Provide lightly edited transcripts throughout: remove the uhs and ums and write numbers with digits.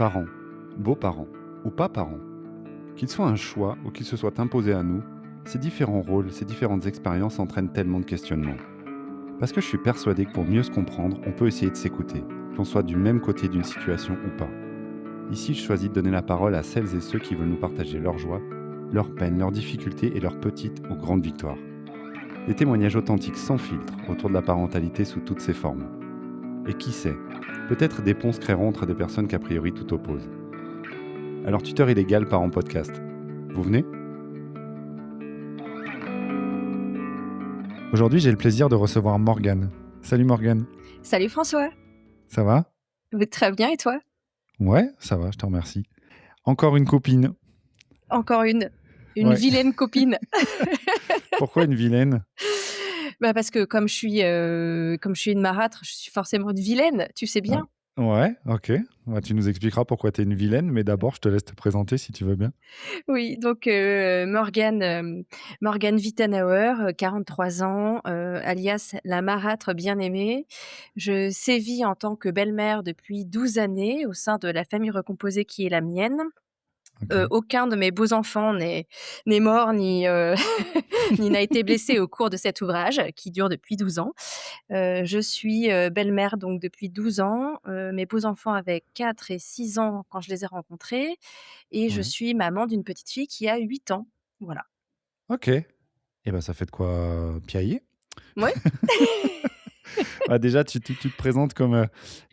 Parents, beaux-parents ou pas parents, qu'ils soient un choix ou qu'ils se soient imposés à nous, ces différents rôles, ces différentes expériences entraînent tellement de questionnements. Parce que je suis persuadé que pour mieux se comprendre, on peut essayer de s'écouter, qu'on soit du même côté d'une situation ou pas. Ici, je choisis de donner la parole à celles et ceux qui veulent nous partager leurs joies, leurs peines, leurs difficultés et leurs petites ou grandes victoires. Des témoignages authentiques sans filtre autour de la parentalité sous toutes ses formes. Et qui sait, peut-être des ponts se créeront entre des personnes qu'a priori tout opposent. Alors, tuteur illégal part en podcast. Vous venez? Aujourd'hui, j'ai le plaisir de recevoir Morgane. Salut Morgane, Salut François. ça va? Oui, très bien, et toi? Ouais, ça va, je te remercie. Encore une copine. Encore une Ouais. vilaine copine. Pourquoi une vilaine? Bah, parce que comme je suis une marâtre, je suis forcément une vilaine, tu sais Ouais, bien. ouais, ok. Bah, tu nous expliqueras pourquoi tu es une vilaine, mais d'abord, je te laisse te présenter si tu veux bien. Oui, donc Morgane Wittenauer, 43 ans, alias la marâtre bien-aimée. Je sévis en tant que belle-mère depuis 12 années au sein de la famille recomposée qui est la mienne. Ok. Aucun de mes beaux-enfants n'est mort ni n'a été blessé au cours de cet ouvrage qui dure depuis 12 ans. Je suis, belle-mère donc depuis 12 ans. Mes beaux-enfants avaient 4 et 6 ans quand je les ai rencontrés et je Ouais. suis maman d'une petite fille qui a 8 ans. Voilà. Ok. Et ben, ça fait de quoi piailler. Ouais. Bah, déjà, tu te présentes comme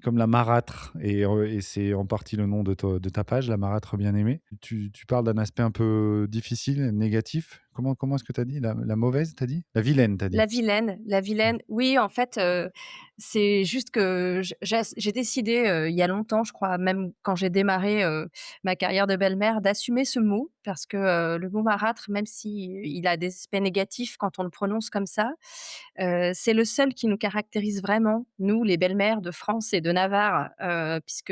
la marâtre et c'est en partie le nom de ta page, la marâtre bien-aimée. Tu parles d'un aspect un peu difficile, négatif. Comment est-ce que tu as dit? La mauvaise, tu as dit? La vilaine, tu as dit? La vilaine, oui, en fait, c'est juste que j'ai décidé, il y a longtemps, je crois, même quand j'ai démarré, ma carrière de belle-mère, d'assumer ce mot parce que, le mot marâtre, même s'il a des aspects négatifs quand on le prononce comme ça, c'est le seul qui nous caractérise vraiment, nous, les belles-mères de France et de Navarre, puisque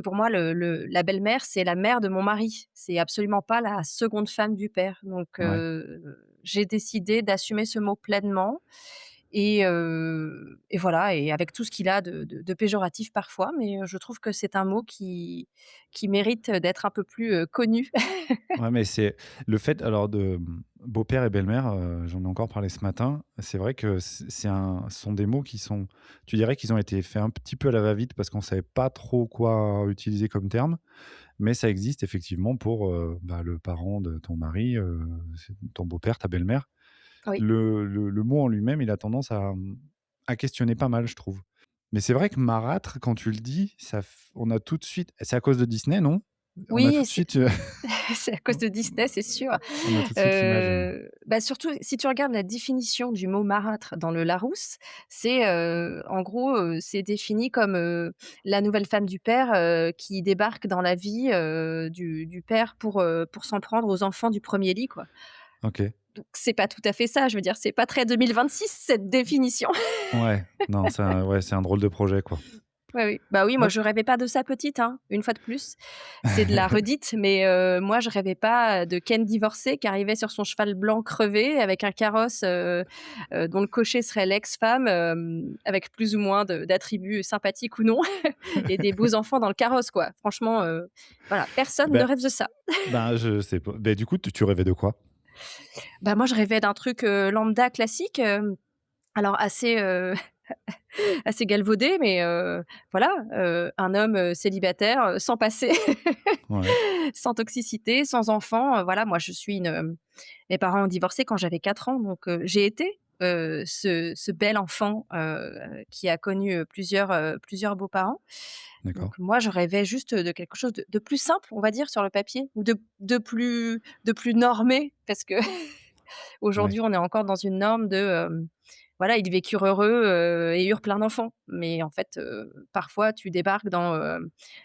pour moi, la belle-mère, c'est la mère de mon mari. C'est absolument pas la seconde femme du père. Donc, Ouais. j'ai décidé d'assumer ce mot pleinement et voilà, et avec tout ce qu'il a de péjoratif parfois, mais je trouve que c'est un mot qui mérite d'être un peu plus, connu. Ouais, mais c'est le fait alors beau-père et belle-mère, j'en ai encore parlé ce matin. C'est vrai que ce sont des mots qui sont tu dirais qu'ils ont été faits un petit peu à la va-vite parce qu'on savait pas trop quoi utiliser comme terme, mais ça existe effectivement pour, bah, le parent de ton mari, c'est ton beau-père, ta belle-mère. Oui. Le mot en lui-même, il a tendance à questionner pas mal, je trouve. Mais c'est vrai que marâtre, quand tu le dis, ça f on a tout de suite c'est à cause de Disney, non? On a tout Oui, de suite, c'est à cause de Disney, c'est sûr. on a tout de suite l'image, Bah, surtout si tu regardes la définition du mot marâtre dans le Larousse, c'est, en gros, c'est défini comme, la nouvelle femme du père, qui débarque dans la vie, du père pour s'en prendre aux enfants du premier lit, quoi. OK. Donc c'est pas tout à fait ça, je veux dire, c'est pas très 2026 cette définition. Ouais, non, c'est un drôle de projet, quoi. Ouais, oui. Bah, oui, moi OK. je rêvais pas de ça petite, hein, une fois de plus. C'est de la redite, mais moi je rêvais pas de Ken divorcé qui arrivait sur son cheval blanc crevé avec un carrosse, dont le cocher serait l'ex-femme, avec plus ou moins d'attributs sympathiques ou non et des beaux enfants dans le carrosse, quoi. Franchement, voilà, personne ne Ben rêve de ça. je sais pas. Du coup, tu rêvais de quoi? Bah, moi je rêvais d'un truc, lambda classique, alors assez galvaudé, mais voilà, un homme, célibataire, sans passé, Ouais, sans toxicité, sans enfant, voilà. Moi, je suis mes parents ont divorcé quand j'avais 4 ans, donc j'ai été, ce bel enfant, qui a connu, plusieurs beaux-parents. Donc d'accord. moi, je rêvais juste de quelque chose de plus simple, on va dire, sur le papier ou de plus normé parce que Ouais. aujourd'hui, on est encore dans une norme de, voilà, ils vécurent heureux, et eurent plein d'enfants. Mais en fait, parfois tu débarques dans,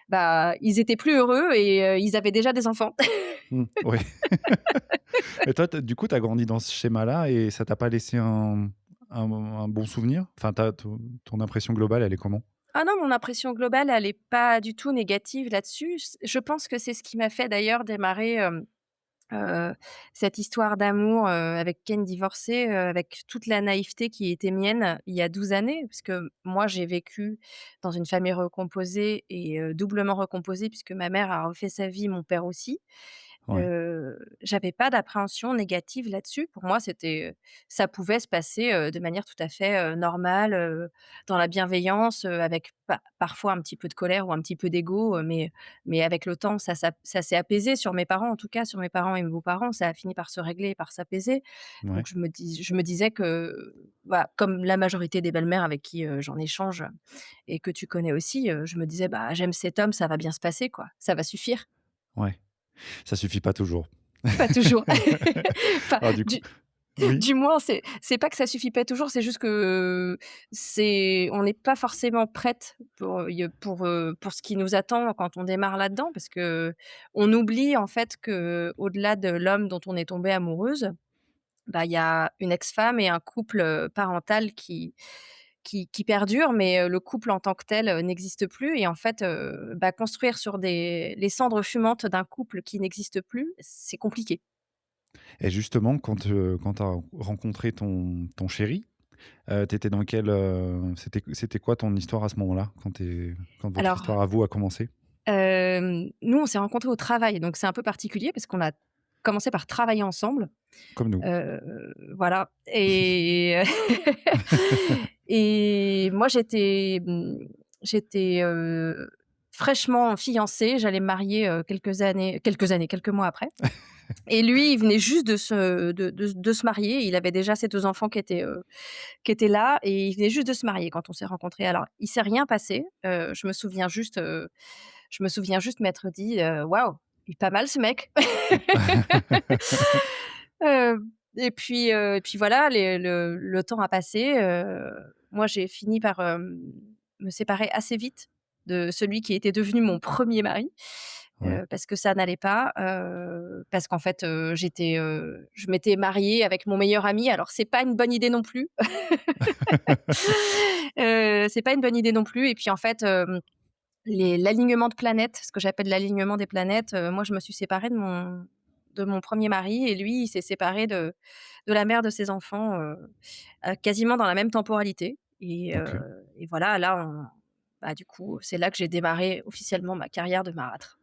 bah, ils étaient plus heureux et ils avaient déjà des enfants. Mmh, ouais. Mais toi, du coup, tu as grandi dans ce schéma-là et ça t'a pas laissé un bon souvenir? Enfin, ton impression globale, elle est comment? Ah non, mon impression globale, elle est pas du tout négative là-dessus. Je pense que c'est ce qui m'a fait d'ailleurs démarrer, Heu, cette histoire d'amour, avec Ken divorcé, avec toute la naïveté qui était mienne il y a 12 années, puisque moi j'ai vécu dans une famille recomposée et doublement recomposée puisque ma mère a refait sa vie, mon père aussi. Ouais, J'avais pas d'appréhension négative là-dessus. Pour moi, ça pouvait se passer, de manière tout à fait, normale, dans la bienveillance, avec parfois un petit peu de colère ou un petit peu d'ego, mais avec le temps, ça s'est apaisé sur mes parents, en tout cas sur mes parents et mes beaux-parents, ça a fini par se régler et par s'apaiser. Donc ouais, je me disais que, voilà, comme la majorité des belles-mères avec qui, j'en échange et que tu connais aussi, je me disais: «Bah, j'aime cet homme, ça va bien se passer, quoi, ça va suffire». ouais. Ça suffit pas toujours. Pas toujours. Enfin, Ah du coup oui? du moins, c'est pas que ça suffit pas toujours, c'est juste que c'est on n'est pas forcément prête pour ce qui nous attend quand on démarre là-dedans, parce qu'on oublie en fait qu'au-delà de l'homme dont on est tombé amoureuse, bah, il y a une ex-femme et un couple, parental qui perdure, mais le couple en tant que tel, n'existe plus et en fait, bah, construire sur des les cendres fumantes d'un couple qui n'existe plus, c'est compliqué. Et justement quand tu as rencontré ton chéri, tu étais dans quel, c'était quoi ton histoire à ce moment-là? Quand votre Alors, histoire à vous a commencé? nous, on s'est rencontrés au travail, donc c'est un peu particulier parce qu'on a commencé par travailler ensemble, Comme nous. heu, voilà et et moi, j'étais, fraîchement fiancée. J'allais me marier, quelques mois après et lui, il venait juste de se marier. Il avait déjà ses 2 enfants qui étaient là et il venait juste de se marier quand on s'est rencontrés. Alors, il s'est rien passé, je me souviens juste m'être dit, «Waouh, il est pas mal ce mec». Et puis voilà, le temps a passé, moi j'ai fini par, me séparer assez vite de celui qui était devenu mon premier mari, Ouais. parce que ça n'allait pas, parce qu'en fait, je m'étais mariée avec mon meilleur ami, alors c'est pas une bonne idée non plus. C'est pas une bonne idée non plus et puis en fait, l'alignement de planètes, ce que j'appelle l'alignement des planètes, moi je me suis séparée de mon premier mari et lui, il s'est séparé de la mère de ses enfants, quasiment dans la même temporalité OK. et voilà, là, bah, du coup, c'est là que j'ai démarré officiellement ma carrière de marâtre.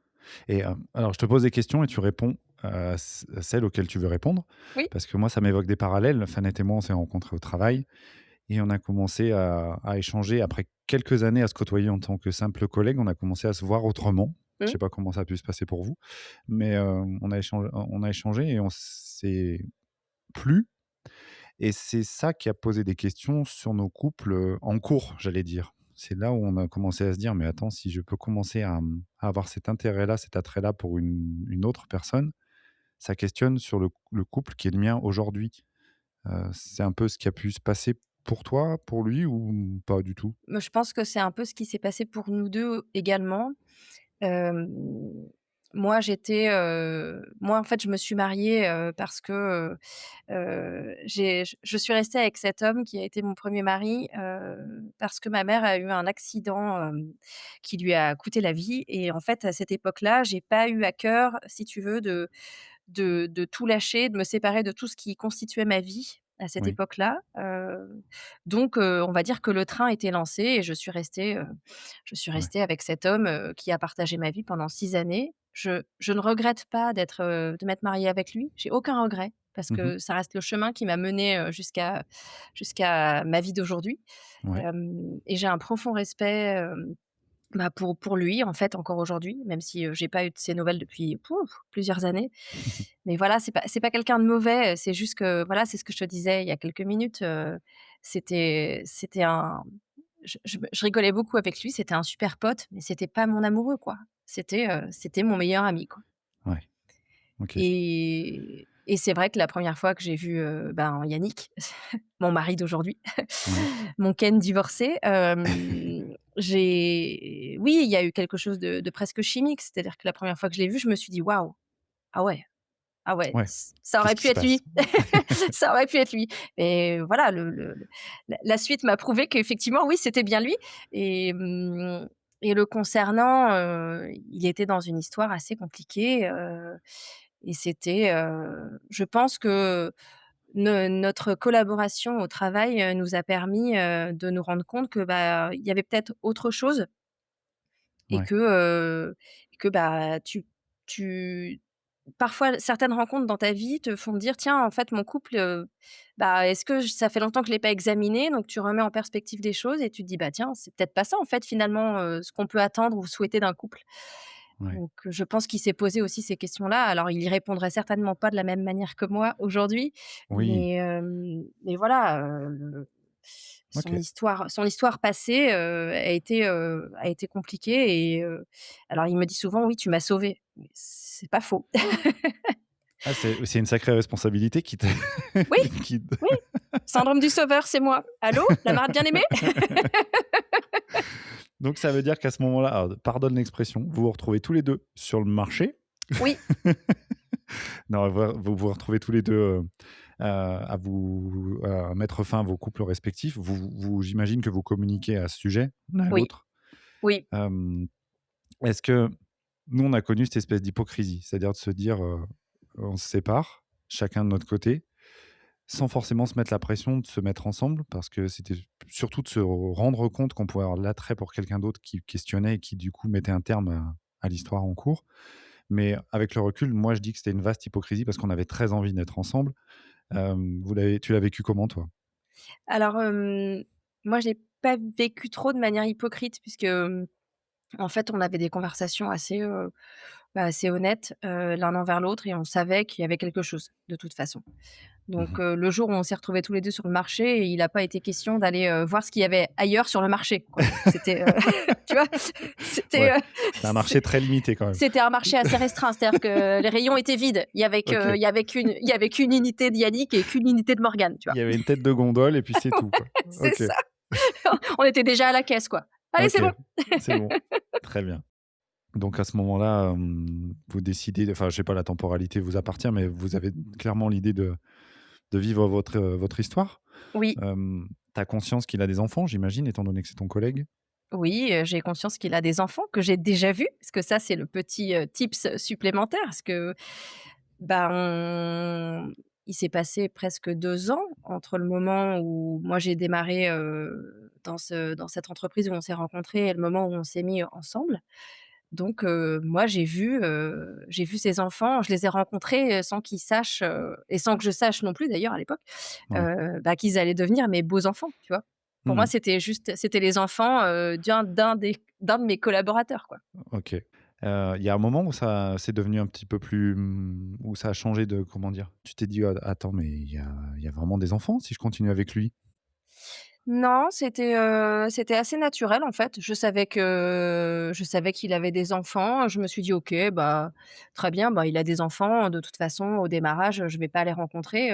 Et alors je te pose des questions et tu réponds à celles auxquelles tu veux répondre. Oui. Parce que moi, ça m'évoque des parallèles. Fanette et moi, on s'est rencontrés au travail et on a commencé à échanger après quelques années à se côtoyer en tant que simple collègue. On a commencé à se voir autrement. Je Mmh. sais pas comment ça a pu se passer pour vous, mais on a échangé et on s'est plu et c'est ça qui a posé des questions sur nos couples, en cours, j'allais dire. C'est là où on a commencé à se dire: «Mais attends, si je peux commencer à avoir cet intérêt-là, cet attrait-là pour une autre personne, ça questionne sur le couple qui est le mien aujourd'hui». C'est un peu ce qui a pu se passer pour toi, pour lui ou pas du tout? Je pense que c'est un peu ce qui s'est passé pour nous 2 également. Hem, moi, en fait, je me suis mariée, parce que, je suis restée avec cet homme qui a été mon premier mari, parce que ma mère a eu un accident, qui lui a coûté la vie et en fait, à cette époque-là, j'ai pas eu à cœur, si tu veux, de tout lâcher, de me séparer de tout ce qui constituait ma vie à cette Oui, époque-là, donc on va dire que le train était lancé et ouais. avec cet homme, qui a partagé ma vie pendant 6 années. Je ne regrette pas de m'être mariée avec lui, j'ai aucun regret parce Mmh. que ça reste le chemin qui m'a menée, jusqu'à ma vie d'aujourd'hui, Ouais. et j'ai un profond respect, bah, pour lui, en fait, encore aujourd'hui, même si, j'ai pas eu de ses nouvelles depuis, plusieurs années. Mais voilà, c'est pas quelqu'un de mauvais, c'est juste que, voilà, c'est ce que je te disais il y a quelques minutes, c'était un je rigolais beaucoup avec lui, c'était un super pote, mais c'était pas mon amoureux, quoi. C'était mon meilleur ami, quoi. Ouais. OK. Et c'est vrai que la première fois que j'ai vu, ben, Yannick, mon mari d'aujourd'hui, Ouais. mon Ken divorcé, oui, il y a eu quelque chose de presque chimique. C'est-à-dire que la première fois que je l'ai vu, je me suis dit: «Waouh, ah ouais, ah ouais, Ouais. ça Qu'est-ce aurait qui pu se être passe? lui, ça aurait pu être lui». Et voilà, la suite m'a prouvé qu'effectivement, oui, c'était bien lui et et le concernant, il était dans une histoire assez compliquée, et c'était, je pense que notre collaboration au travail, nous a permis, de nous rendre compte que, bah, il y avait peut-être autre chose et Ouais. que, bah, tu parfois certaines rencontres dans ta vie te font dire: «Tiens, en fait, mon couple, bah, est-ce que ça fait longtemps que je l'ai pas examiné?» Donc tu remets en perspective des choses et tu te dis: «Bah, tiens, c'est peut-être pas ça, en fait, finalement, ce qu'on peut attendre ou souhaiter d'un couple». Ouais. Donc je pense qu'il s'est posé aussi ces questions-là. Alors il y répondrait certainement pas de la même manière que moi aujourd'hui, Oui. mais voilà, OK. son histoire passée, a été compliquée et alors il me dit souvent: «Oui, tu m'as sauvée», mais c'est pas faux. Ah, c'est une sacrée responsabilité qui te Oui, qui oui, syndrome du sauveur, c'est moi. Allô, la marde bien-aimée? donc ça veut dire qu'à ce moment-là, alors pardonne l'expression, vous vous retrouvez tous les 2 sur le marché. Oui, Non, vous vous retrouvez tous les 2 à mettre fin à vos couples respectifs. J'imagine que vous communiquez à ce sujet, l'un à oui, l'autre. oui. Hem, est-ce que nous, on a connu cette espèce d'hypocrisie, c'est-à-dire de se dire, on se sépare, chacun de notre côté, sans forcément se mettre la pression de se mettre ensemble, parce que c'était surtout de se rendre compte qu'on pouvait avoir l'attrait pour quelqu'un d'autre qui questionnait et qui, du coup, mettait un terme à l'histoire en cours. Mais avec le recul, moi, je dis que c'était une vaste hypocrisie parce qu'on avait très envie d'être ensemble. Tu l'as vécu comment, toi? Alors, moi, je l'ai pas vécu trop de manière hypocrite puisque, en fait, on avait des conversations assez, bah, assez honnêtes, l'un envers l'autre et on savait qu'il y avait quelque chose, de toute façon. Mmh. Donc, le jour où on s'est retrouvés tous les 2 sur le marché, il a pas été question d'aller, voir ce qu'il y avait ailleurs sur le marché, quoi. C'était, tu vois? C'était, Ouais, c'était un marché très limité quand même. c'était un marché assez restreint, c'est-à-dire que les rayons étaient vides. OK. Il y avait qu'une unité de Yannick et qu'une unité de Morgane, tu Il vois? y avait une tête de gondole et puis c'est tout, quoi. C'est OK, ça. On était déjà à la caisse, quoi. «Allez, OK, c'est bon!» c'est bon. Très bien. Donc à ce moment-là, vous décidez enfin, je sais pas, la temporalité vous appartient, mais vous avez clairement l'idée de vivre votre histoire. Oui, Tu as conscience qu'il a des enfants, j'imagine, étant donné que c'est ton collègue? oui, j'ai conscience qu'il a des enfants que j'ai déjà vus, parce que ça, c'est le petit, tips supplémentaire, parce que, bah, on il s'est passé presque 2 ans entre le moment où moi j'ai démarré, dans cette entreprise où on s'est rencontrés et le moment où on s'est mis ensemble. Donc moi j'ai vu ses enfants, je les ai rencontrés, sans qu'ils sachent, et sans que je sache non plus d'ailleurs à l'époque, Ouais. bah, qu'ils allaient devenir mes beaux-enfants, tu vois? Pour moi, Mmh. c'était les enfants, d'un de mes collaborateurs, quoi. OK. Il y a un moment où ça c'est devenu un petit peu plus, où ça a changé de comment dire? Tu t'es dit: attends, mais il y a vraiment des enfants si je continue avec lui?» Non, c'était assez naturel, en fait. Je savais qu'il avait des enfants. Je me suis dit: «OK, bah, très bien, bah, il a des enfants. De toute façon, au démarrage, je vais pas les rencontrer»,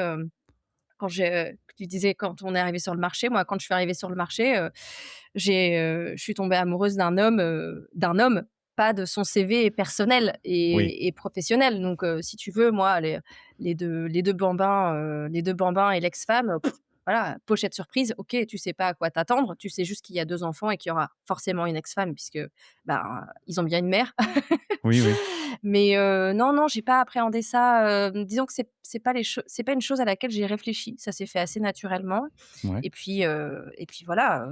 tu disais quand on est arrivé sur le marché, moi, quand je suis arrivée sur le marché, je suis tombée amoureuse d'un homme, pas de son CV personnel Oui. et professionnel. Donc, si tu veux, moi, les 2 bambins et l'ex-femme, voilà, pochette surprise, OK, tu sais pas à quoi t'attendre. Tu sais juste qu'il y a 2 enfants et qu'il y aura forcément une ex-femme puisque, ben, ils ont bien une mère. Oui, oui. Mais non, non, j'ai pas appréhendé ça, disons que c'est pas une chose à laquelle j'ai réfléchi. Ça s'est fait assez naturellement Ouais. et puis voilà,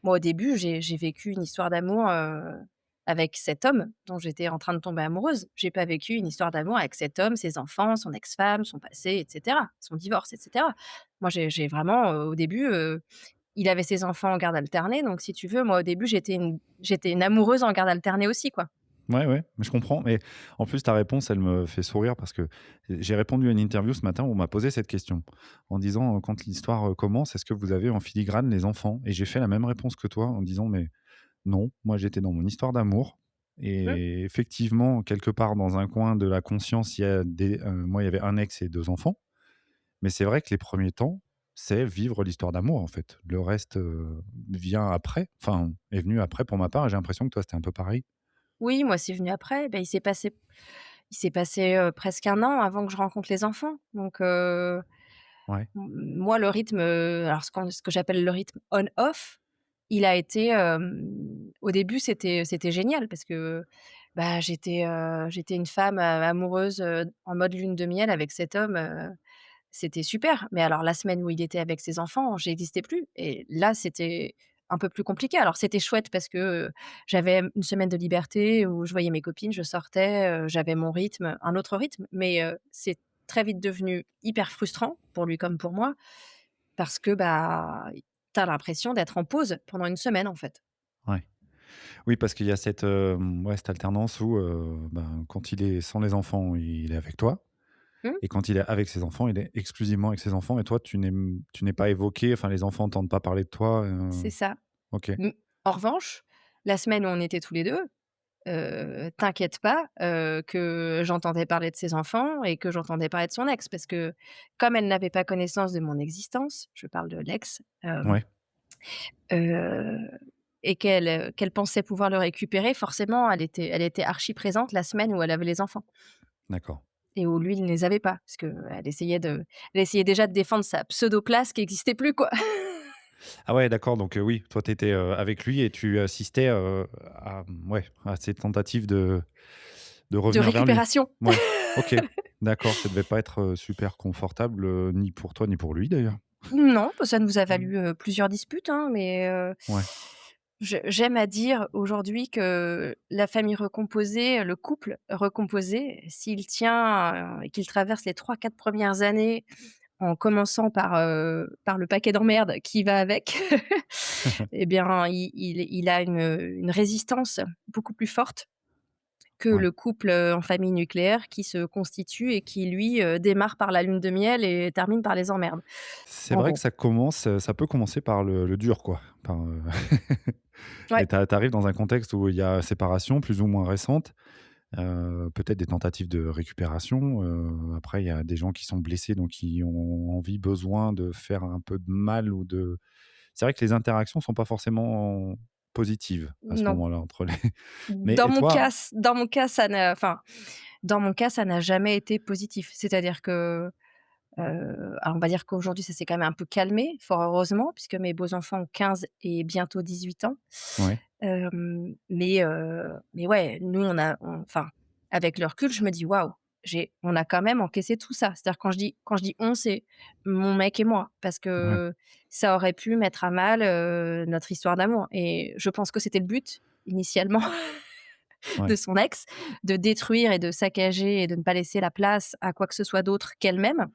moi, au début, j'ai vécu une histoire d'amour, avec cet homme dont j'étais en train de tomber amoureuse. J'ai pas vécu une histoire d'amour avec cet homme, ses enfants, son ex-femme, son passé et cetera, son divorce et cetera. Moi, j'ai vraiment, au début, il avait ses enfants en garde alternée, donc si tu veux, moi, au début, j'étais une amoureuse en garde alternée aussi, quoi. Ouais, ouais, mais je comprends. Mais en plus, ta réponse, elle me fait sourire parce que j'ai répondu à une interview ce matin où on m'a posé cette question en disant, quand l'histoire commence, est-ce que vous avez en filigrane les enfants? Et j'ai fait la même réponse que toi en disant, mais non, moi j'étais dans mon histoire d'amour. Mmh. Et effectivement, quelque part dans un coin de la conscience, il y a moi, il y avait un ex et 2 enfants. Mais c'est vrai que les premiers temps, c'est vivre l'histoire d'amour en fait. Le reste vient après, enfin, est venu après pour ma part. Et j'ai l'impression que toi, c'était un peu pareil. Oui, moi, c'est venu après. Bah, il s'est passé, presque 1 an avant que je rencontre les enfants. Donc Ouais, moi, le rythme, alors ce que j'appelle le rythme on-off, il a été, au début, c'était génial parce que bah, j'étais une femme, amoureuse, en mode lune de miel avec cet homme, c'était super. Mais alors la semaine où il était avec ses enfants, j'existais plus et là, c'était un peu plus compliqué. Alors c'était chouette parce que, j'avais une semaine de liberté où je voyais mes copines, je sortais, j'avais mon rythme, un autre rythme. Mais, c'est très vite devenu hyper frustrant pour lui comme pour moi parce que, bah, tu as l'impression d'être en pause pendant une semaine, en fait. Ouais. Oui, parce qu'il y a cette, ouais, cette alternance où, ben, quand il est sans les enfants, il est avec toi Mmh, et quand il est avec ses enfants, il est exclusivement avec ses enfants et toi, tu n'es pas évoqué, enfin, les enfants n'entendent pas parler de toi, c'est ça. OK. Mmh. En revanche, la semaine où on était tous les 2, t'inquiète pas, que j'entendais parler de ses enfants et que j'entendais parler de son ex. Parce que comme elle n'avait pas connaissance de mon existence, je parle de l'ex, Ouais, heu et qu'elle pensait pouvoir le récupérer, forcément elle était archi présente la semaine où elle avait les enfants d'accord. et où lui il ne les avait pas. Parce qu'elle essayait déjà de défendre sa pseudo place qui existait plus, quoi. Ah ouais, d'accord, donc oui, toi, tu étais, avec lui et tu assistais, à, ouais, à ces tentatives de De revenir vers lui? récupération. Ouais, OK, d'accord, ça devait pas être, super confortable, ni pour toi, ni pour lui, d'ailleurs? Non, bah, ça nous a Mmh. valu, plusieurs disputes, hein, mais Ouais, j'aime à dire aujourd'hui que la famille recomposée, le couple recomposé, s'il tient, et qu'il traverse les 3-4 premières années en commençant par le paquet d'emmerdes qui va avec, et bien, il a une résistance beaucoup plus forte que ouais. le couple, en famille nucléaire qui se constitue et qui lui, démarre par la lune de miel et termine par les emmerdes, C'est en vrai que gros. ça commence, ça peut commencer par le dur, quoi, par, Ouais. et tu arrives dans un contexte où il y a séparation plus ou moins récente, peut-être des tentatives de récupération, après il y a des gens qui sont blessés, donc qui ont envie, besoin de faire un peu de mal ou de c'est vrai que les interactions sont pas forcément positives à ce Non. moment-là entre les mais Dans et mon toi cas dans mon cas, ça n'a enfin, dans mon cas, ça n'a jamais été positif. C'est-à-dire que, alors on va dire qu'aujourd'hui, ça s'est quand même un peu calmé, fort heureusement, puisque mes beaux-enfants ont 15 et bientôt 18 ans. ouais, Mais ouais, nous, enfin, avec le recul, je me dis: «Waouh, on a quand même encaissé tout ça». C'est-à-dire quand je dis «on», c'est mon mec et moi, parce ouais, que ça aurait pu mettre à mal, notre histoire d'amour et je pense que c'était le but, initialement, de ouais. son ex, de détruire et de saccager et de ne pas laisser la place à quoi que ce soit d'autre qu'elle-même.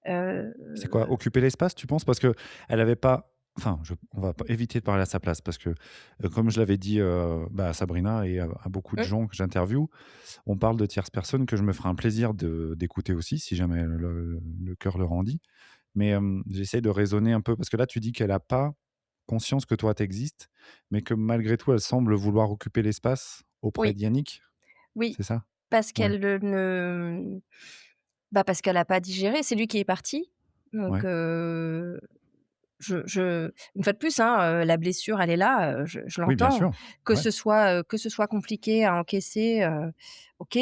Heu, C'est quoi? Occuper l'espace, tu penses? Parce qu'elle avait pas enfin, on va pas éviter de parler à sa place parce que, comme je l'avais dit, bah, à Sabrina et à beaucoup de mmh, gens que j'interviewe, on parle de tierces personnes que je me ferai un plaisir d'écouter aussi si jamais le cœur le rendit. Mais, j'essaie de raisonner un peu parce que là, tu dis qu'elle a pas conscience que toi tu existes, mais que malgré tout, elle semble vouloir occuper l'espace auprès oui, d'Yannick, oui, c'est ça? parce Ouais, qu'elle, ne bah, parce qu'elle a pas digéré, c'est lui qui est parti. Donc ouais. une fois de plus, hein, la blessure, elle est là, je Oui, bien l'entends. sûr. Ouais, Que ce soit compliqué à encaisser, OK,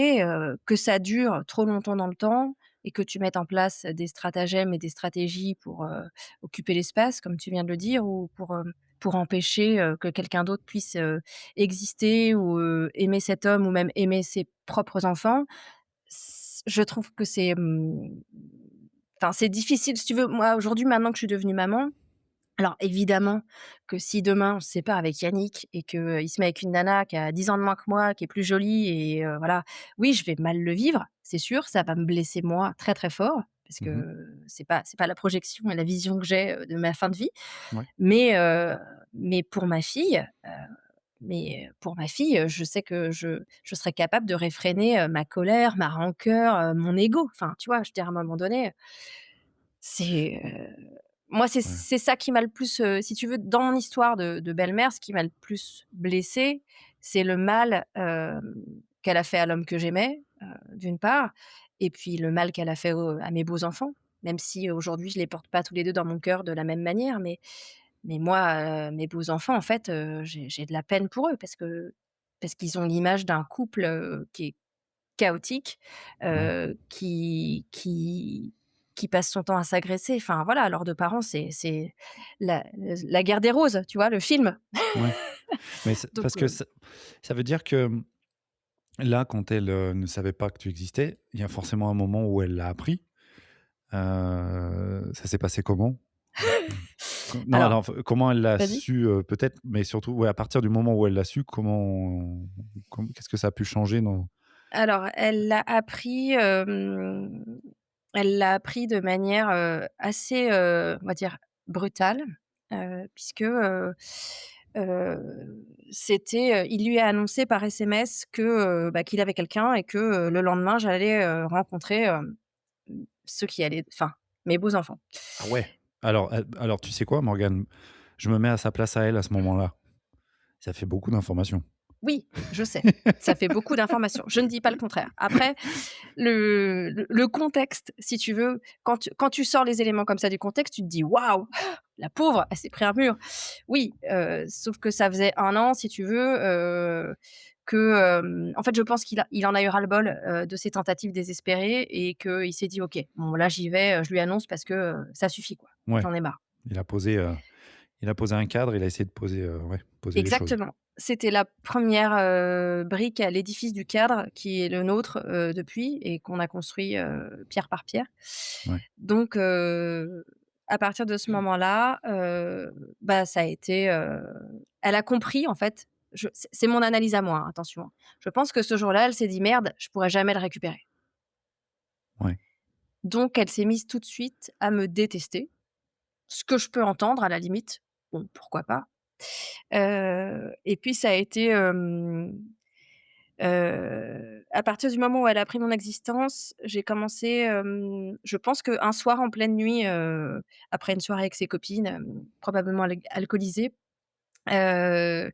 que ça dure trop longtemps dans le temps et que tu mettes en place des stratagèmes et des stratégies pour, occuper l'espace, comme tu viens de le dire, ou pour empêcher, que quelqu'un d'autre puisse, exister ou, aimer cet homme ou même aimer ses propres enfants. Je trouve que c'est, enfin, c'est difficile. Si tu veux, moi, aujourd'hui, maintenant que je suis devenue maman, alors évidemment que si demain on se sépare avec Yannick et qu'il se met avec une nana qui a 10 ans de moins que moi, qui est plus jolie et voilà, oui, je vais mal le vivre, c'est sûr, ça va me blesser moi très, très fort parce mmh, que c'est pas la projection et la vision que j'ai, de ma fin de vie. ouais, Mais mais pour ma fille, pour ma fille, je sais que je serais capable de réfréner, ma colère, ma rancœur, mon ego. Enfin, tu vois? Je veux dire à un moment donné, c'est, moi, ouais, c'est ça qui m'a le plus, si tu veux, dans mon histoire de belle-mère, ce qui m'a le plus blessée, c'est le mal, qu'elle a fait à l'homme que j'aimais, d'une part, et puis le mal qu'elle a fait à mes beaux-enfants. Même si aujourd'hui, je les porte pas tous les 2 dans mon cœur de la même manière, mais moi, mes beaux-enfants, en fait, j'ai de la peine pour eux parce qu'ils ont l'image d'un couple, qui est chaotique, ouais. qui passe son temps à s'agresser. Enfin voilà, alors de parents, c'est la guerre des roses, tu vois? Le film. Ouais, mais c'est Donc parce que ça veut dire que, Là, quand elle, ne savait pas que tu existais, il y a forcément un moment où elle l'a appris. Ça s'est passé comment? Non, Alors, alors, comment elle l'a vas-y. su, peut-être, mais surtout, ouais, à partir du moment où elle l'a su, qu'est-ce que ça a pu changer dans Alors, elle l'a appris de manière, assez, on va dire brutale, puisque, il lui a annoncé par SMS que, bah, qu'il avait quelqu'un et que, le lendemain j'allais, rencontrer, ceux qui allaient enfin, mes beaux enfants. ah ouais! Alors tu sais quoi, Morgane? Je me mets à sa place à elle, à ce moment-là. Ça fait beaucoup d'informations. Oui, je sais, ça fait beaucoup d'informations, je ne dis pas le contraire. Après, le contexte, si tu veux, quand tu sors les éléments comme ça du contexte, tu te dis: «Waouh, la pauvre, elle s'est pris un mur». Oui, sauf que ça faisait 1 an, si tu veux, en fait, je pense qu'il en a eu ras-le-bol, de ses tentatives désespérées et qu'il s'est dit: «OK, bon là j'y vais, je lui annonce parce que, ça suffit quoi, Ouais, j'en ai marre». il a posé, heu, il a posé un cadre, il a essayé de poser, ouais, poser les choses. Exactement. C'était la première brique à l'édifice du cadre qui est le nôtre, depuis et qu'on a construit, pierre par pierre. Ouais, Donc à partir de ce moment-là, bah, ça a été, elle a compris en fait, c'est mon analyse à moi, hein, attention, hein. Je pense que ce jour-là, elle s'est dit: «Merde, je pourrai jamais le récupérer». ouais. Donc elle s'est mise tout de suite à me détester, ce que je peux entendre à la limite. Bon, pourquoi pas? Et puis ça a été, à partir du moment où elle a appris mon existence, j'ai commencé, je pense qu'un soir en pleine nuit, après une soirée avec ses copines, probablement alcoolisées, heu,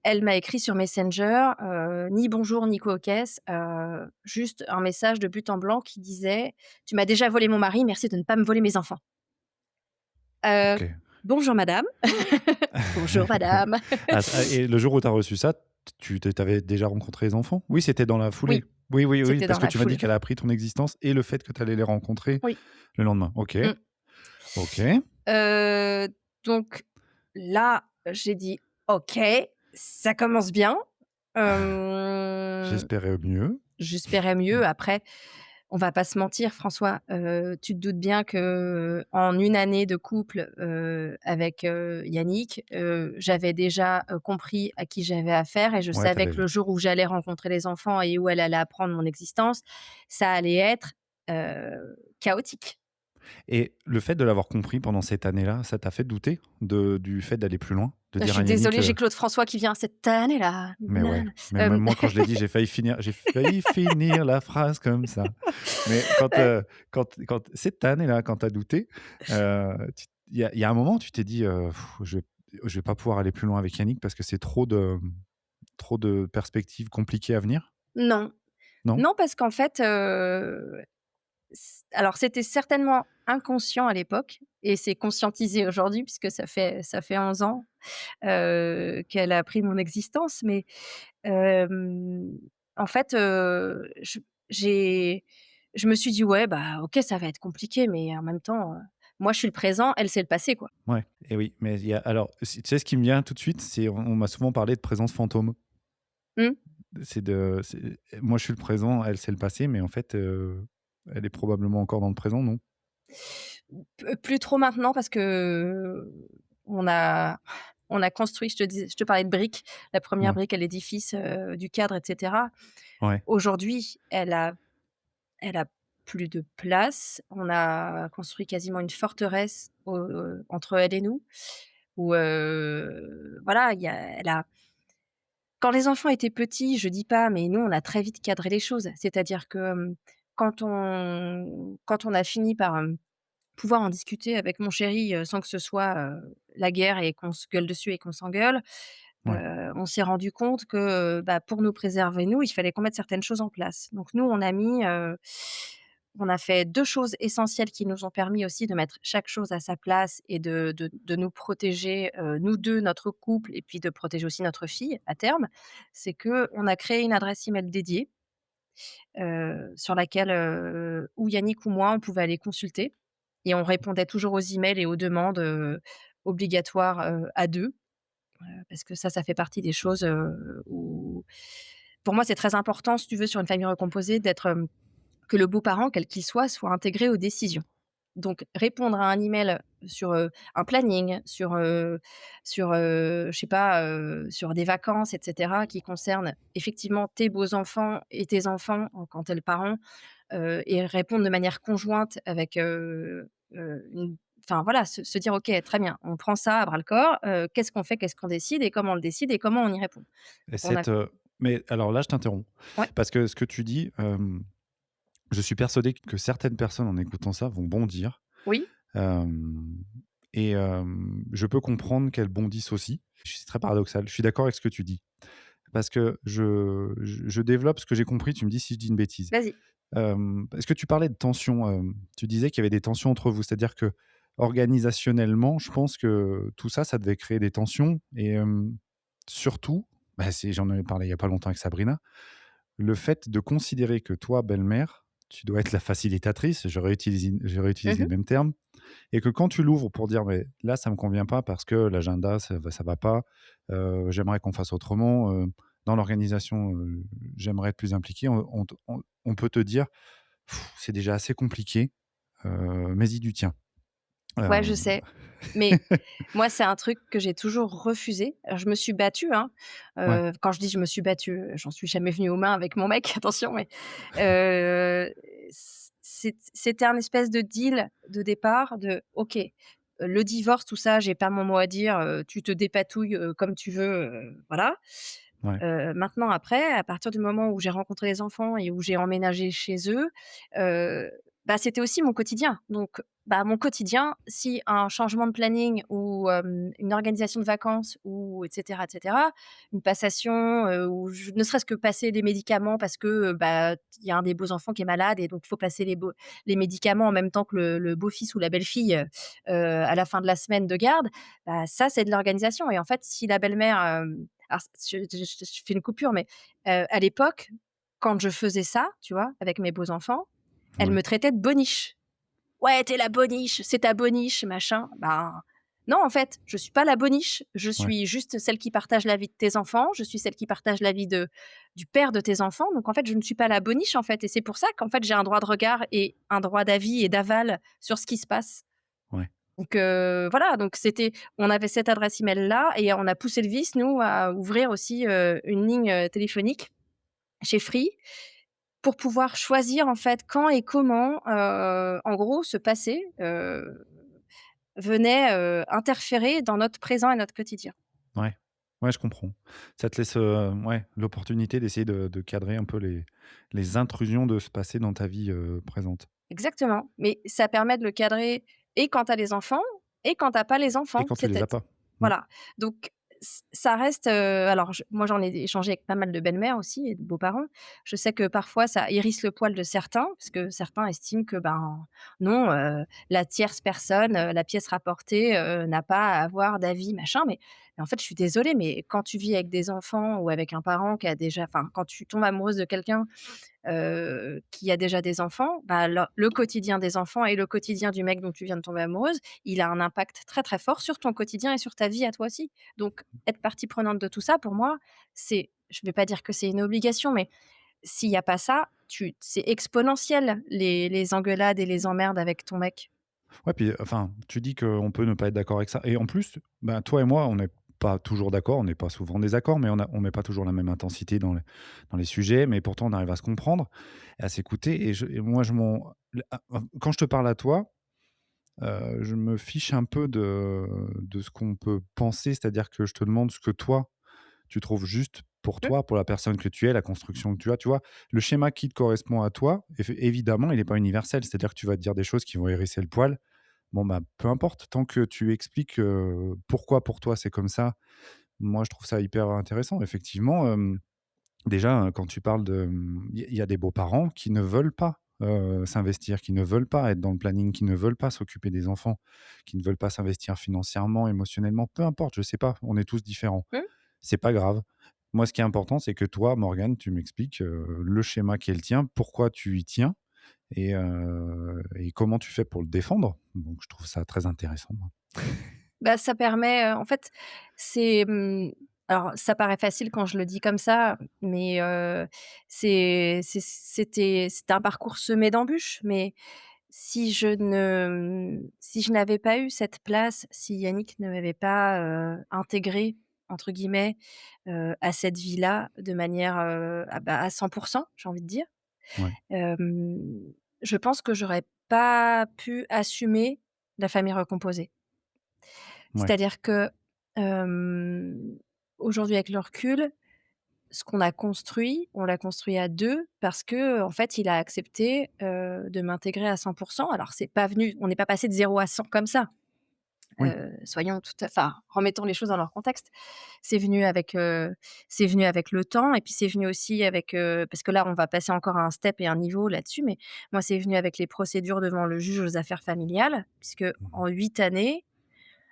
elle m'a écrit sur Messenger, ni bonjour ni quoi aux caisses, juste un message de but en blanc qui disait: «Tu m'as déjà volé mon mari, merci de ne pas me voler mes enfants». Heu, OK. Bonjour madame. Bonjour madame. Et le jour où tu as reçu ça, tu avais déjà rencontré les enfants? Oui, c'était dans la foulée? Oui, Oui, oui, oui, c'était parce dans que la tu m'as dit foulée. qu'elle a appris ton existence et le fait que tu allais les rencontrer Oui. le lendemain. OK, Mmh. OK. Heu, donc là, j'ai dit: «OK, ça commence bien». Hem, J'espérais mieux. J'espérais mieux. Après, on va pas se mentir François, tu te doutes bien qu'en 1 année de couple, avec, Yannick, j'avais déjà, compris à qui j'avais affaire et je Ouais, savais que le jour où j'allais rencontrer les enfants et où elle allait apprendre mon existence, ça allait être, chaotique. et le fait de l'avoir compris pendant cette année-là, ça t'a fait douter du fait d'aller plus loin? De Je dire suis à Yannick, désolée, j'ai Claude François qui vient cette année-là, mais ouais, nanana. mais même moi quand je l'ai dit, j'ai failli finir la phrase comme ça. Mais Ouais. quand cette année-là, quand tu as douté, tu il y a un moment, tu t'es dit, «Je vais pas pouvoir aller plus loin avec Yannick parce que c'est trop de perspectives compliquées à venir»? Non, Non? non parce qu'en fait, alors c'était certainement inconscient à l'époque et c'est conscientisé aujourd'hui puisque ça fait 11 ans, qu'elle a appris mon existence. Mais, hem, en fait, j'ai je me suis dit: «Ouais, bah, OK, ça va être compliqué», mais en même temps, moi je suis le présent, elle c'est le passé, quoi. Ouais, et oui, mais il y a alors, tu sais ce qui me vient tout de suite, c'est on m'a souvent parlé de présence fantôme. Mmh. C'est moi je suis le présent, elle c'est le passé, mais en fait, elle est probablement encore dans le présent, non? Plus trop maintenant parce que on a on a construit, je te parlais de briques, la première Ouais, brique à l'édifice, du cadre et cetera. ouais, Aujourd'hui, elle a plus de place. On a construit quasiment une forteresse entre elle et nous où, voilà, il y a elle a quand les enfants étaient petits, je dis pas, mais nous, on a très vite cadré les choses. C'est-à-dire que, quand on a fini par, pouvoir en discuter avec mon chéri, sans que ce soit, la guerre et qu'on se gueule dessus et qu'on s'engueule. ouais, On s'est rendu compte que, bah, pour nous préserver nous, il fallait qu'on mette certaines choses en place. Donc nous, on a fait 2 choses essentielles qui nous ont permis aussi de mettre chaque chose à sa place et de nous protéger, nous 2, notre couple et puis de protéger aussi notre fille à terme. C'est qu'on a créé une adresse email dédiée, sur laquelle, ou Yannick ou moi, on pouvait aller consulter et on répondait toujours aux emails et aux demandes, obligatoires, à 2, parce que ça fait partie des choses, où pour moi, c'est très important, si tu veux, sur une famille recomposée, que le beau-parent, quel qu'il soit intégré aux décisions. Donc répondre à un email sur, un planning, je sais pas, sur des vacances et cetera qui concernent effectivement tes beaux-enfants et tes enfants quand tu es le parent, et répondre de manière conjointe avec, une enfin voilà, se dire: «OK, très bien, on prend ça à bras le corps, qu'est-ce qu'on fait? Qu'est-ce qu'on décide et comment on le décide et comment on y répond?» Et On a mais alors là, je t'interromps Ouais, parce que ce que tu dis, je suis persuadé que certaines personnes, en écoutant ça, vont bondir, oui, hem je peux comprendre qu'elles bondissent aussi. C'est très paradoxal. Je suis d'accord avec ce que tu dis parce que je développe ce que j'ai compris, tu me dis si je dis une bêtise. vas-y. Est-ce que tu parlais de tension, tu disais qu'il y avait des tensions entre vous, c'est-à-dire que organisationnellement, je pense que tout ça, ça devait créer des tensions et surtout, bah, j'en avais parlé il y a pas longtemps avec Sabrina, le fait de considérer que toi, belle-mère, tu dois être la facilitatrice, je réutilise Mmh. les mêmes termes et que quand tu l'ouvres pour dire: «Mais là, ça me convient pas parce que l'agenda, ça va pas, j'aimerais qu'on fasse autrement, dans l'organisation, j'aimerais être plus impliqué», on peut te dire: pff, «C'est déjà assez compliqué, mets-y du tien». Ouais, je Hem, sais, mais moi, c'est un truc que j'ai toujours refusé. Alors je me suis battue, hein, ouais, quand je dis: «Je me suis battue», j'en suis jamais venue aux mains avec mon mec, attention, mais heu, c'était un espèce de deal de départ de: «OK, le divorce, tout ça, j'ai pas mon mot à dire, tu te dépatouilles, comme tu veux, voilà. ouais, Maintenant après, à partir du moment où j'ai rencontré les enfants et où j'ai emménagé chez eux, bah, c'était aussi mon quotidien. Donc, bah, mon quotidien, si un changement de planning ou, une organisation de vacances ou et cetera, une passation, ou ne serait-ce que passer des médicaments parce que, bah, il y a un des beaux-enfants qui est malade et donc il faut passer les médicaments en même temps que le beau-fils ou la belle-fille, à la fin de la semaine de garde, bah, ça, c'est de l'organisation et en fait, si la belle-mère, alors je fais une coupure, mais à l'époque, quand je faisais ça, tu vois, avec mes beaux-enfants, elle ouais, me traitait de boniche. «Ouais, tu es la boniche, c'est ta boniche, machin». Ben, non, en fait, je suis pas la boniche, je ouais, suis juste celle qui partage la vie de tes enfants, je suis celle qui partage la vie du père de tes enfants, donc en fait, je ne suis pas la boniche, en fait et c'est pour ça qu'en fait, j'ai un droit de regard et un droit d'avis et d'aval sur ce qui se passe. ouais. Donc voilà, donc on avait cette adresse email-là et on a poussé le vice, nous, à ouvrir aussi, une ligne, téléphonique chez Free pour pouvoir choisir, en fait, quand et comment, en gros, ce passé, venait, interférer dans notre présent et notre quotidien. Ouais. Ouais, je comprends. Ça te laisse, ouais, l'opportunité d'essayer de cadrer un peu les intrusions de ce passé dans ta vie, présente Exactement, mais ça permet de le cadrer et quand tu as les enfants et quand tu as pas les et enfants, quand tu c'est les as tête. pas. Mmh. Voilà, donc ça reste, alors moi j'en ai échangé avec pas mal de belles-mères aussi et de beaux-parents. Je sais que parfois ça hérisse le poil de certains, parce que certains estiment que, ben, non, la tierce personne, la pièce rapportée, n'a pas à avoir d'avis machin, mais en fait je suis désolée, mais quand tu vis avec des enfants ou avec un parent qui a déjà enfin quand tu tombes amoureuse de quelqu'un qui a déjà des enfants, bah, le quotidien des enfants et le quotidien du mec dont tu viens de tomber amoureuse, il a un impact très, très fort sur ton quotidien et sur ta vie à toi aussi. Donc être partie prenante de tout ça, pour moi, je vais pas dire que c'est une obligation, mais s'il y a pas ça, c'est exponentiel les engueulades et les emmerdes avec ton mec. Ouais, puis, enfin, tu dis qu'on peut ne pas être d'accord avec ça et en plus, ben, toi et moi, on n'est pas toujours d'accord, on n'est pas souvent en désaccord, mais on met pas toujours la même intensité dans les sujets, mais pourtant on arrive à se comprendre et à s'écouter et moi je m'en quand je te parle à toi, je me fiche un peu de ce qu'on peut penser, c'est-à-dire que je te demande ce que toi, tu trouves juste pour Mmh, toi, pour la personne que tu es, la construction que tu as, tu vois? Le schéma qui te correspond à toi, évidemment, il n'est pas universel, c'est-à-dire que tu vas te dire des choses qui vont hérisser le poil. Bon, bah, peu importe, tant que tu expliques, pourquoi pour toi c'est comme ça, moi je trouve ça hyper intéressant. Effectivement, déjà, quand tu parles il y a des beaux-parents qui ne veulent pas, s'investir, qui ne veulent pas être dans le planning, qui ne veulent pas s'occuper des enfants, qui ne veulent pas s'investir financièrement, émotionnellement, peu importe, je sais pas, on est tous différents. mmh. C'est pas grave. Moi, ce qui est important, c'est que toi, Morgane, tu m'expliques, le schéma qui est le tien, pourquoi tu y tiens et comment tu fais pour le défendre. Donc je trouve ça très intéressant, moi. Bah, ça permet, en fait, c'est, Alors ça paraît facile quand je le dis comme ça, mais c'était un parcours semé d'embûches, mais si je n'avais pas eu cette place, si Yannick ne m'avait pas, «intégrée» entre guillemets, à cette vie-là de manière, à 100, j'ai envie de dire, Ouais, hem, je pense que j'aurais pas pu assumer la famille recomposée. ouais, C'est-à-dire que, hem, aujourd'hui avec le recul, ce qu'on a construit, on l'a construit à 2 parce que en fait, il a accepté, de m'intégrer à 100. Alors c'est pas venu on n'est pas passé de 0 à 100 comme ça, oui. soyons tout à enfin, remettons les choses dans leur contexte. C'est venu avec, c'est venu avec le temps et puis c'est venu aussi avec, parce que là, on va passer encore à un step et un niveau là-dessus, mais moi, c'est venu avec les procédures devant le juge aux affaires familiales puisque Mmh. en 8 années,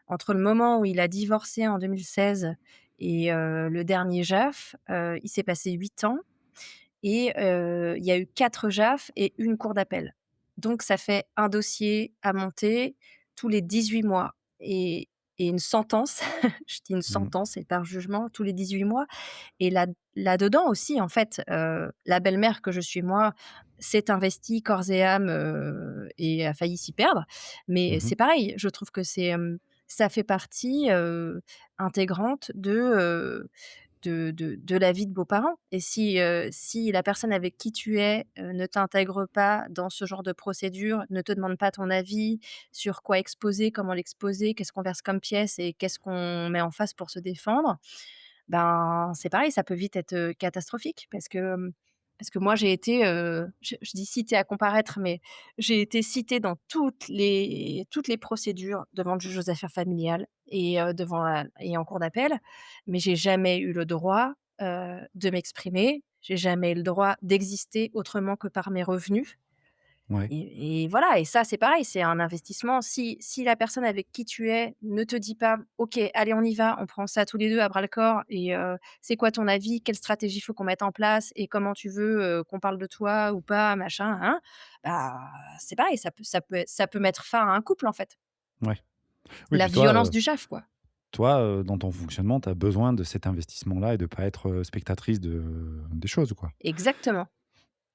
entre le moment où il a divorcé en 2016 et le dernier JAF, il s'est passé 8 ans et il y a eu 4 JAF et une cour d'appel. Donc ça fait un dossier à monter tous les 18 mois et une sentence, je dis une Mmh. sentence et par jugement tous les 18 mois et là-dedans aussi, en fait, la belle-mère que je suis moi s'est investie corps et âme, et a failli s'y perdre. Mais Mmh. c'est pareil, je trouve que ça fait partie, intégrante de la vie de beaux-parents et si la personne avec qui tu es, ne t'intègre pas dans ce genre de procédure, ne te demande pas ton avis sur quoi exposer, comment l'exposer, qu'est-ce qu'on verse comme pièce et qu'est-ce qu'on met en face pour se défendre, ben, c'est pareil, ça peut vite être, catastrophique parce que moi j'ai été, je dis citée à comparaître, mais j'ai été citée dans toutes les procédures devant le juge aux affaires familiales et devant la et en cour d'appel, mais j'ai jamais eu le droit, de m'exprimer. J'ai jamais eu le droit d'exister autrement que par mes revenus. Ouais, Et voilà et ça, c'est pareil, c'est un investissement. Si la personne avec qui tu es ne te dit pas: «OK, allez, on y va, on prend ça tous les 2 à bras le corps et c'est quoi ton avis? Quelle stratégie faut qu'on mette en place et comment tu veux, qu'on parle de toi ou pas, machin, hein?» bah, c'est pareil, ça peut mettre fin à un couple, en fait. ouais. Oui, La puis toi, violence du JAF, quoi. dans ton fonctionnement, tu as besoin de cet investissement-là et de pas être, spectatrice des choses, quoi. Exactement.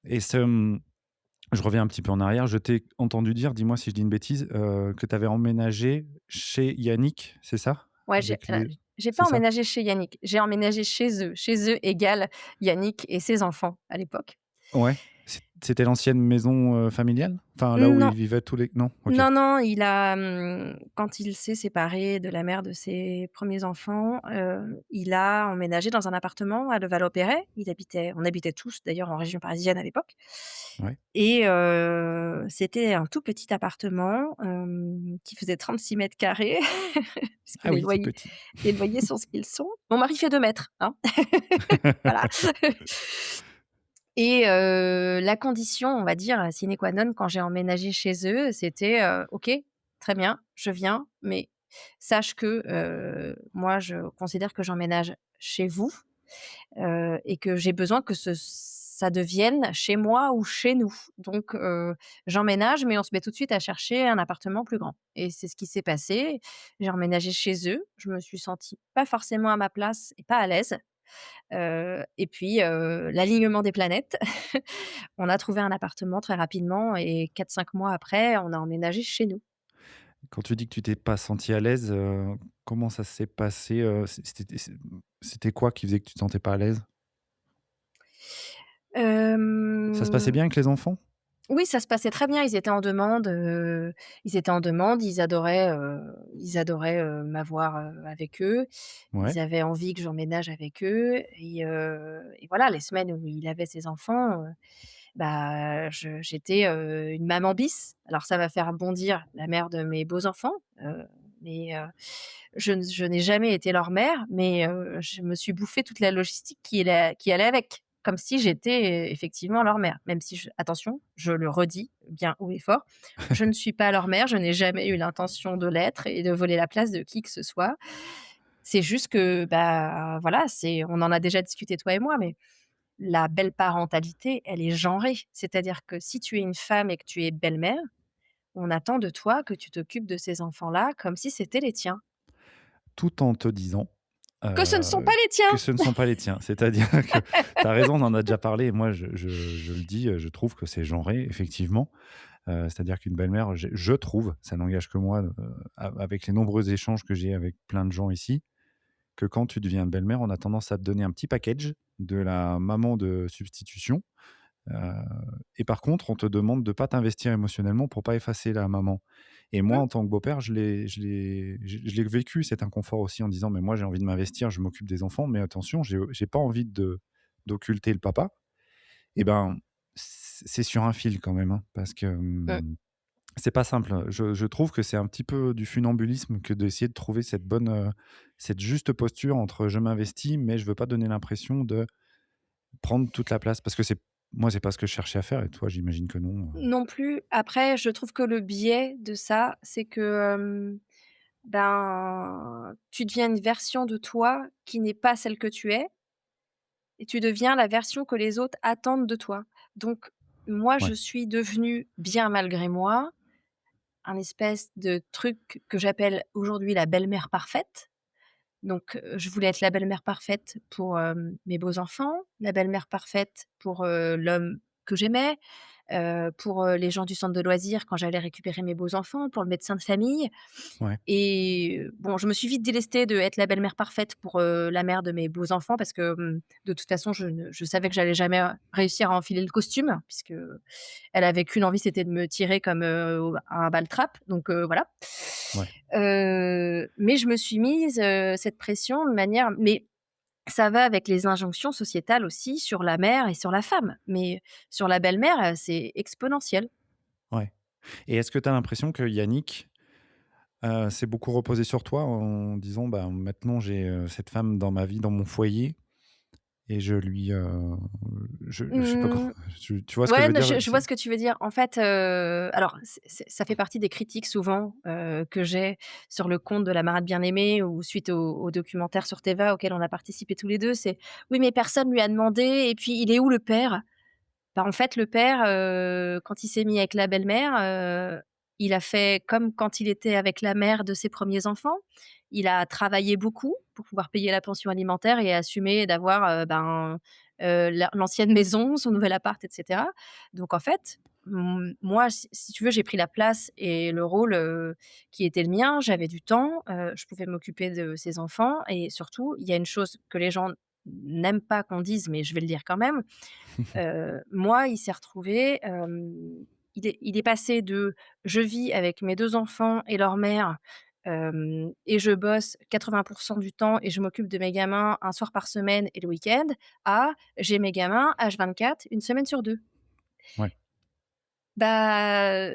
Et je reviens un petit peu en arrière, je t'ai entendu dire, dis-moi si je dis une bêtise, que tu avais emménagé chez Yannick, c'est ça? Ouais, Avec les j'ai c'est pas ça? emménagé chez Yannick, j'ai emménagé chez eux. Chez eux égale Yannick et ses enfants, à l'époque. Ouais. C'était l'ancienne maison, familiale? Enfin, là où ils Non. vivaient tous les non? OK. Non, non, quand il s'est séparé de la mère de ses premiers enfants, il a emménagé dans un appartement à Levallois-Perret. On habitait tous d'ailleurs en région parisienne à l'époque Ouais. et c'était un tout petit appartement, qui faisait 36 carrés puisque Ah oui, c'est petit. les loyers sont ce qu'ils sont. Mon mari fait 2 mètres, hein, voilà. Et la condition, on va dire, sine qua non quand j'ai emménagé chez eux, c'était, «OK, très bien, je viens, mais sache que, moi je considère que j'emménage chez vous, et que j'ai besoin que ça devienne chez moi ou chez nous. Donc j'emménage, mais on se met tout de suite à chercher un appartement plus grand» et c'est ce qui s'est passé. J'ai emménagé chez eux, je me suis sentie pas forcément à ma place et pas à l'aise. Et puis, l'alignement des planètes. On a trouvé un appartement très rapidement et 4 5 mois après, on a emménagé chez nous. Quand tu dis que tu t'es pas senti à l'aise, comment ça s'est passé, c'était quoi qui faisait que tu te sentais pas à l'aise? Ça se passait Hem, bien avec les enfants? oui, ça se passait très bien. Ils étaient en demande, ils adoraient, m'avoir, avec eux. Ils Ouais. avaient envie que j'emménage avec eux et voilà, les semaines où il avait ses enfants, bah, j'étais, une maman bis. Alors ça va faire bondir la mère de mes beaux-enfants, mais je n'ai jamais été leur mère, mais je me suis bouffé toute la logistique qui allait avec, comme si j'étais, effectivement leur mère. Même si attention, je le redis bien haut et fort, je ne suis pas leur mère, je n'ai jamais eu l'intention de l'être et de voler la place de qui que ce soit. C'est juste que, bah, voilà, on en a déjà discuté toi et moi, mais la belle parentalité, elle est genrée. C'est-à-dire que si tu es une femme et que tu es belle-mère, on attend de toi que tu t'occupes de ces enfants-là comme si c'était les tiens. Tout en te disant, Que ce ne sont pas les que tiens! ce ne sont pas les tiens. C'est-à-dire que tu as raison, on en a déjà parlé et moi je le dis, je trouve que c'est genré effectivement. C'est-à-dire qu'une belle-mère, je trouve, ça n'engage que moi, avec les nombreux échanges que j'ai avec plein de gens ici, que quand tu deviens belle-mère, on a tendance à te donner un petit package de la maman de substitution. Heu et par contre, on te demande de pas t'investir émotionnellement pour pas effacer la maman. Et moi, Mmh, en tant que beau-père, je l'ai vécu cet inconfort aussi en disant: «Mais moi, j'ai envie de m'investir, je m'occupe des enfants, mais attention, j'ai pas envie d'occulter le papa». Et ben, c'est sur un fil quand même, hein, parce que, mmh. c'est pas simple. Je trouve que c'est un petit peu du funambulisme que d'essayer de trouver cette juste posture entre je m'investis, mais je veux pas donner l'impression de prendre toute la place. Parce que c'est pas ce que je cherchais à faire et toi, j'imagine que non, Non plus. Après, je trouve que le biais de ça, c'est que, ben, tu deviens une version de toi qui n'est pas celle que tu es et tu deviens la version que les autres attendent de toi. Donc moi, je ouais, suis devenue, bien malgré moi, un espèce de truc que j'appelle aujourd'hui la belle-mère parfaite. Donc, je voulais être la belle-mère parfaite pour, mes beaux-enfants, la belle-mère parfaite pour, l'homme que j'aimais, pour, les gens du centre de loisirs quand j'allais récupérer mes beaux-enfants, pour le médecin de famille. ouais. Et bon, je me suis vite délestée d'être la belle-mère parfaite pour, la mère de mes beaux-enfants parce que, de toute façon, je savais que j'allais jamais, réussir à enfiler le costume puisque elle avait qu'une envie, c'était de me tirer comme, un bal-trap donc voilà. Ouais. Mais je me suis mise, cette pression de manière mais ça va avec les injonctions sociétales aussi sur la mère et sur la femme. Mais sur la belle-mère, c'est exponentiel. Ouais. Et est-ce que tu as l'impression que Yannick, s'est beaucoup reposé sur toi en disant: «Bah, maintenant j'ai, cette femme dans ma vie, dans mon foyer et je lui, je sais pas comment Mmh. tu vois ce que je Ouais, veux non, dire? je vois ce que tu veux dire. En fait, alors ça fait partie des critiques souvent, que j'ai sur le compte de la Marade bien-aimée ou suite au documentaire sur Téva auquel on a participé tous les 2. C'est: «Oui, mais personne lui a demandé et puis il est où le père?» Bah, en fait, le père, quand il s'est mis avec la belle-mère, il a fait comme quand il était avec la mère de ses premiers enfants. Il a travaillé beaucoup pour pouvoir payer la pension alimentaire et assumer d'avoir, l'ancienne maison, son nouvel appart et cetera. Donc en fait, moi, si tu veux, j'ai pris la place et le rôle, qui était le mien. J'avais du temps, je pouvais m'occuper de ses enfants et surtout, il y a une chose que les gens n'aiment pas qu'on dise, mais je vais le dire quand même, moi, il s'est retrouvé, il est passé de: «Je vis avec mes 2 enfants et leur mère, et je bosse 80 du temps et je m'occupe de mes gamins un soir par semaine et le week-end» à: «J'ai mes gamins H24, une semaine sur 2». Ouais. Bah,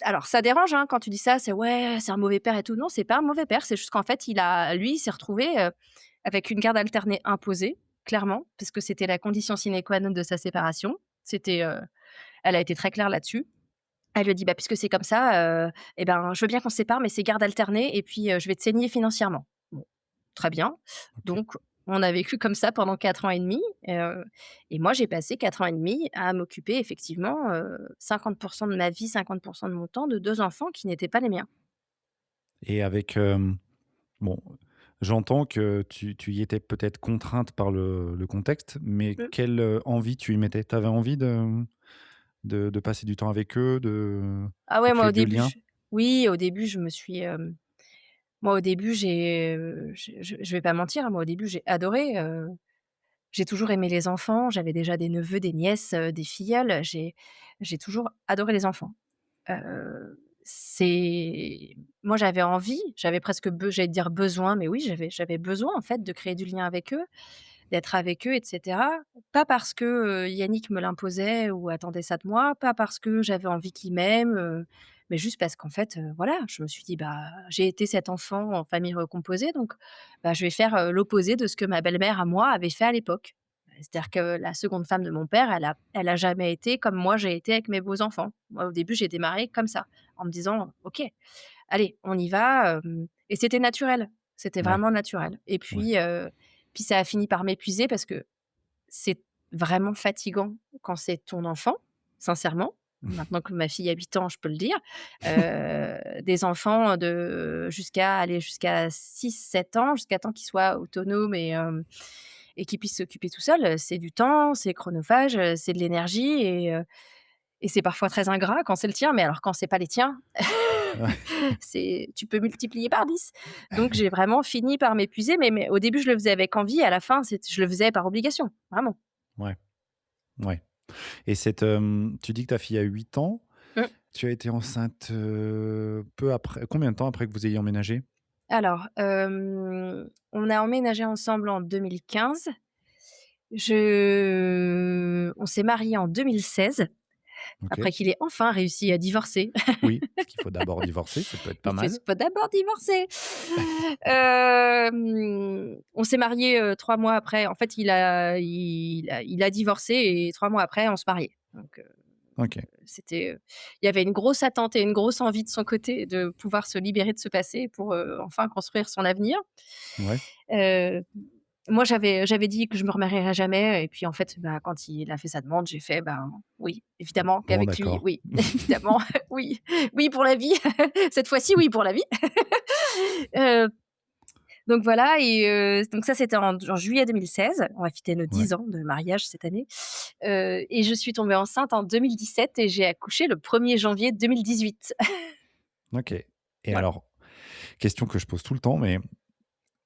alors ça dérange, hein, quand tu dis ça, c'est: «Ouais, c'est un mauvais père et tout». Non, c'est pas un mauvais père, c'est juste qu'en fait, il s'est retrouvé, avec une garde alternée imposée, clairement, parce que c'était la condition sine qua non de sa séparation. C'était, elle a été très claire là-dessus. Elle lui a dit: «Bah, puisque c'est comme ça, et ben, je veux bien qu'on se sépare, mais c'est garde alternée et puis, je vais te saigner financièrement». Bon, très bien. OK. Donc on a vécu comme ça pendant 4 ans et demi, et moi j'ai passé 4 ans et demi à m'occuper effectivement, 50 de ma vie, 50 de mon temps de 2 enfants qui n'étaient pas les miens. Et avec, bon, j'entends que tu y étais peut-être contrainte par le contexte, mais Mmh. quelle, envie tu y mettais? Tu avais envie de passer du temps avec eux, Ah de ouais, moi créer au du début lien? je oui, au début je me suis, moi au début j'ai, je vais pas mentir, hein, moi au début j'ai adoré, j'ai toujours aimé les enfants, j'avais déjà des neveux, des nièces, des filleuls, j'ai toujours adoré les enfants. C'est moi j'avais envie, j'avais presque j'allais dire besoin, mais oui, j'avais besoin en fait de créer du lien avec eux, d'être avec eux et cetera. Pas parce que, Yannick me l'imposait ou attendait ça de moi, pas parce que j'avais envie qu'il m'aime, mais juste parce qu'en fait, voilà, je me suis dit: «Bah, j'ai été cet enfant en famille recomposée donc bah, je vais faire, l'opposé de ce que ma belle-mère à moi avait fait à l'époque». C'est-à-dire que la seconde femme de mon père, elle a jamais été comme moi j'ai été avec mes beaux-enfants. Moi, au début, j'ai démarré comme ça, en me disant: «OK, allez, on y va», et c'était naturel. C'était Ouais, vraiment naturel et ouais. puis ça a fini par m'épuiser parce que c'est vraiment fatigant quand c'est ton enfant, sincèrement. maintenant que ma fille a 8 ans, je peux le dire, des enfants jusqu'à 6, 7 ans, jusqu'à temps qu'ils soient autonomes et qu'ils puissent s'occuper tout seuls, c'est du temps, c'est chronophage, c'est de l'énergie et c'est parfois très ingrat quand c'est le tien, mais alors quand c'est pas les tiens, Ouais, tu peux multiplier par 10. Donc j'ai vraiment fini par m'épuiser, mais au début, je le faisais avec envie, à la fin, je le faisais par obligation, vraiment. ouais, ouais. Et tu dis que ta fille a 8 ans. Mmh. Tu as été enceinte, peu après combien de temps après que vous ayez emménagé? Alors, on a emménagé ensemble en 2015. On s'est mariés en 2016, OK. après qu'il ait enfin réussi à divorcer. Oui, parce qu'il faut d'abord divorcer, ça peut être pas Il mal. faut d'abord divorcer. On s'est mariés, 3 mois après. En fait, il a divorcé et 3 mois après, on se mariait. Donc, OK. il y avait une grosse attente et une grosse envie de son côté de pouvoir se libérer de ce passé pour, enfin construire son avenir. Ouais. Heu, Moi, j'avais dit que je me remarierais jamais et puis, en fait, bah, quand il a fait sa demande, j'ai fait: «Ben, oui, évidemment Bon, qu'avec lui, d'accord. oui, évidemment, oui, oui pour la vie. Cette fois-ci, oui pour la vie». Heu, donc voilà donc ça, c'était en juillet 2016. On va fêter nos Ouais. 10 ans de mariage cette année, et je suis tombée enceinte en 2017 et j'ai accouché le 1er janvier 2018. OK. Et Voilà. alors, question que je pose tout le temps, mais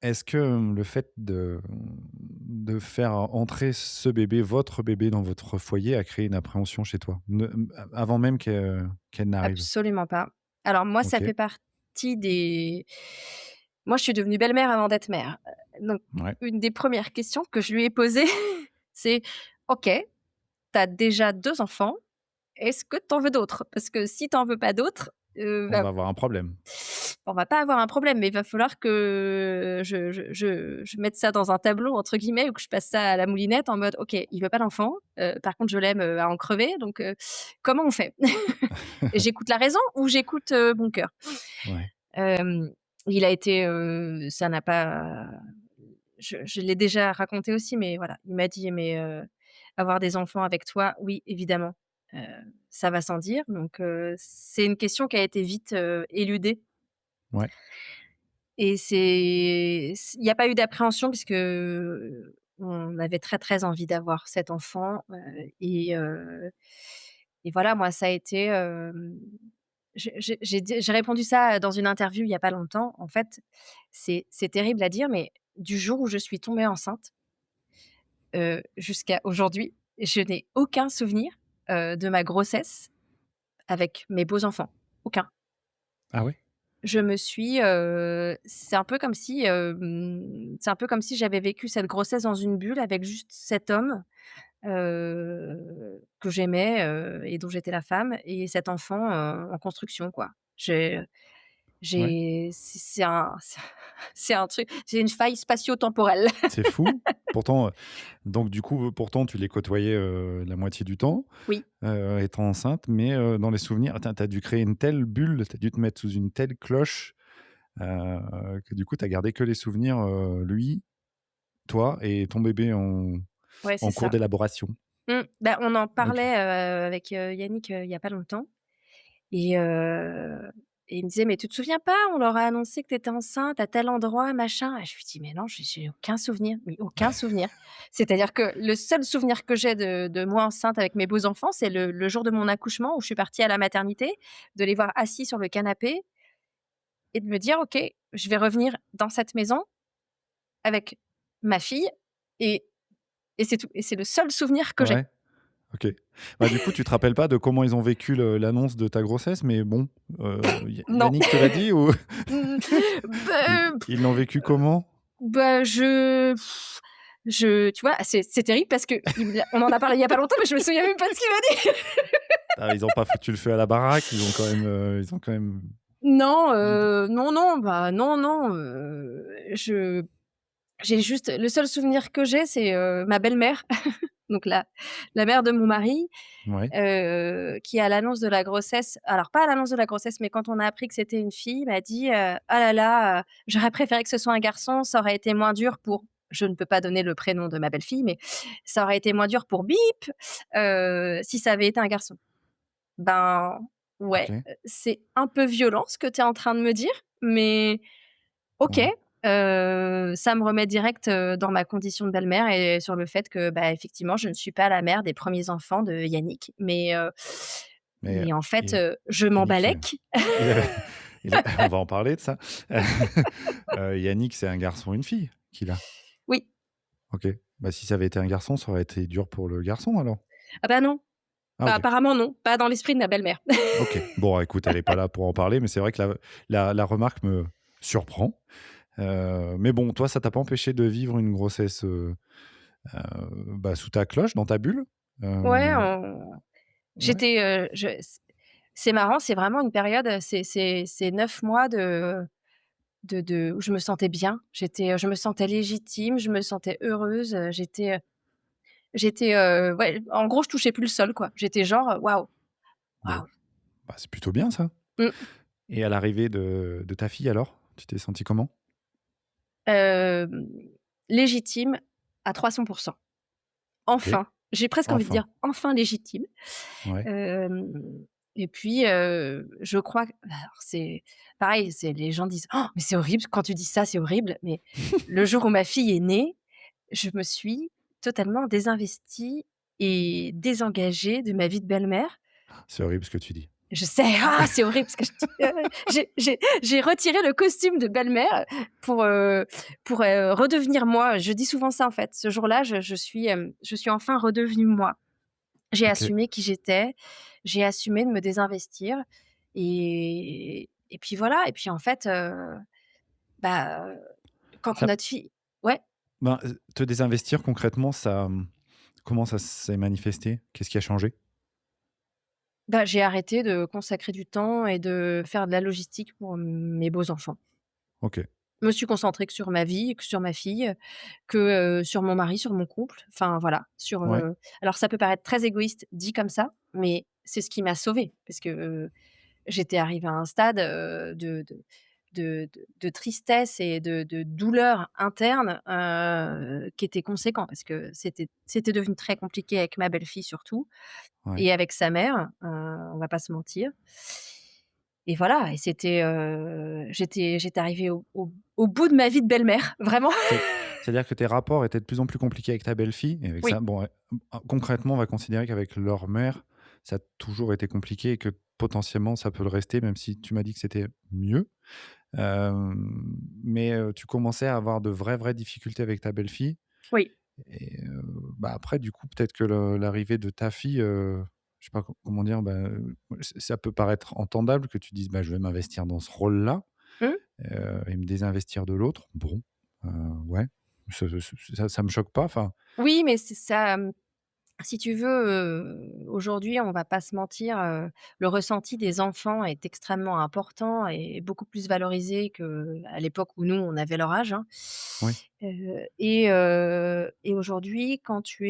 est-ce que, le fait de faire entrer ce bébé, votre bébé dans votre foyer a créé une appréhension chez toi? Avant même qu'elle n'arrive? Absolument pas. Alors moi, ça OK. fait partie des moi, je suis devenue belle-mère avant d'être mère. Donc Ouais. une des premières questions que je lui ai posées, c'est: «OK, tu as déjà 2 enfants, est-ce que tu en veux d'autres? Parce que si tu en veux pas d'autres, On va avoir un problème. on va pas avoir un problème, mais il va falloir que je mette ça dans un tableau entre guillemets ou que je passe ça à la moulinette en mode: "OK, il veut pas d'enfant, par contre je l'aime, à en crever donc comment on fait?" Et j'écoute la raison ou j'écoute, mon cœur? Ouais. Hem, il a été, ça n'a pas je l'ai déjà raconté aussi, mais voilà, il m'a dit: «Mais avoir des enfants avec toi, oui, évidemment, heu, ça va sans dire». Donc c'est une question qui a été vite, éludée Ouais. et il y a pas eu d'appréhension puisque, on avait très, très envie d'avoir cet enfant, et voilà, moi, ça a été, j'ai répondu ça dans une interview il y a pas longtemps. En fait, c'est terrible à dire, mais du jour où je suis tombée enceinte, jusqu'à aujourd'hui, je n'ai aucun souvenir, de ma grossesse avec mes beaux enfants. Aucun. Ah ouais? C'est un peu comme si j'avais vécu cette grossesse dans une bulle avec juste cet homme, que j'aimais, et dont j'étais la femme et cet enfant, en construction, quoi. Ouais. C'est un truc, c'est une faille spatio-temporelle. C'est fou. Pourtant, donc du coup, pourtant tu les côtoyais, la moitié du temps, Oui, étant enceinte, mais dans les souvenirs, tu as dû créer une telle bulle, tu as dû te mettre sous une telle cloche, que du coup tu as gardé que les souvenirs, lui, toi et ton bébé ouais, c'est en cours ça. d'élaboration. Bah, on en OK. parlait, avec, Yannick, il y a pas longtemps et et il me disait: «Mais tu te souviens pas, on leur a annoncé que tu étais enceinte à tel endroit, machin», et je lui dis: «Mais non, j'ai aucun souvenir, mais aucun souvenir». C'est-à-dire que le seul souvenir que j'ai de moi enceinte avec mes beaux enfants, c'est le jour de mon accouchement où je suis partie à la maternité, de les voir assis sur le canapé et de me dire: «OK, je vais revenir dans cette maison avec ma fille», et c'est tout et c'est le seul souvenir que j'ai. Ouais, OK. Bah, du coup, tu te rappelles pas de comment ils ont vécu l'annonce de ta grossesse, mais bon, Non. Yannick te l'a dit ou Mmh, ils bah, ils l'ont vécu comment? bah, tu vois, c'est terrible parce que on en a parlé il y a pas longtemps, mais je me souviens même pas de ce qu'il m'a dit. Ah, ils ont pas foutu le feu à la baraque, ils ont quand même Non, dit d non, non, bah, non, non, j'ai juste le seul souvenir que j'ai, c'est, ma belle-mère, donc la mère de mon mari, ouais, qui à l'annonce de la grossesse, alors pas à l'annonce de la grossesse, mais quand on a appris que c'était une fille, m'a dit, «Ah là là, j'aurais préféré que ce soit un garçon, ça aurait été moins dur pour», je ne peux pas donner le prénom de ma belle-fille, mais «ça aurait été moins dur pour bip, si ça avait été un garçon». Ben, ouais, OK. c'est un peu violent ce que tu es en train de me dire, mais OK, Ouais. ça me remet direct, dans ma condition de belle-mère et sur le fait que, bah, effectivement, je ne suis pas la mère des premiers enfants de Yannick, Mais mais en fait, et je Yannick, m'emballèque. il avait on va en parler de ça. Yannick, c'est un garçon ou une fille qu'il a? Oui. OK. Bah, si ça avait été un garçon, ça aurait été dur pour le garçon alors? Ah bah, non, Ah bah, OK. apparemment non, pas dans l'esprit de ma belle-mère. OK. Bon, écoute, elle est pas là pour en parler, mais c'est vrai que la remarque me surprend. Mais bon, toi, ça t'a pas empêché de vivre une grossesse, bah, sous ta cloche, dans ta bulle? Ouais, Hem, ouais, j'étais, je c'est marrant, c'est vraiment une période, c'est 9 mois de où je me sentais bien. Je me sentais légitime, je me sentais heureuse, ouais, en gros, je touchais plus le sol, quoi. J'étais genre, «Waouh, bon, waouh». bah, c'est plutôt bien ça. Mmh. Et à l'arrivée de ta fille alors? Tu t'es sentie comment? Hem, Légitime à 300. OK, Enfin, j'ai presque envie de enfin, dire enfin légitime. ouais. Hem et puis, je crois que alors c'est pareil, c'est les gens disent: «Oh mais c'est horrible, quand tu dis ça, c'est horrible», mais le jour où ma fille est née, je me suis totalement désinvestie et désengagée de ma vie de belle-mère. C'est horrible ce que tu dis. Je sais, c'est horrible parce que je dis, j'ai retiré le costume de belle-mère pour, redevenir moi. Je dis souvent ça, en fait. Ce jour-là, je suis enfin redevenue moi. J'ai OK. assumé qui j'étais, j'ai assumé de me désinvestir et puis voilà et puis en fait, bah, quand Ça notre fille ouais, Ben, te désinvestir concrètement, comment ça s'est manifesté? Qu'est-ce qui a changé? bah, j'ai arrêté de consacrer du temps et de faire de la logistique pour mes beaux enfants. OK. Je me suis concentrée que sur ma vie, que sur ma fille, que, sur mon mari, sur mon couple, enfin voilà, Ouais, alors ça peut paraître très égoïste dit comme ça, mais c'est ce qui m'a sauvée parce que, j'étais arrivée à un stade, de tristesse et de douleur interne, qui était conséquent parce que c'était devenu très compliqué avec ma belle-fille surtout ouais. et avec sa mère, on va pas se mentir et voilà et j'étais arrivée au bout de ma vie de belle-mère, vraiment. C'est-à-dire que tes rapports étaient de plus en plus compliqués avec ta belle-fille et avec ça, Oui, bon, concrètement, on va considérer qu'avec leur mère, ça a toujours été compliqué et que potentiellement ça peut le rester, même si tu m'as dit que c'était mieux. Mais tu commençais à avoir de vraies difficultés avec ta belle-fille oui. et bah, après du coup, peut-être que l'arrivée de ta fille, je sais pas comment dire, bah, ça peut paraître entendable que tu dises: «Bah, je vais m'investir dans ce rôle-là». Mmh. Et me désinvestir de l'autre, bon, heu, ouais, ça me choque pas, enfin, Oui, mais c'est ça, si tu veux, aujourd'hui, on va pas se mentir, le ressenti des enfants est extrêmement important et beaucoup plus valorisé qu'à l'époque où nous, on avait leur âge, hein. oui, Et aujourd'hui, quand tu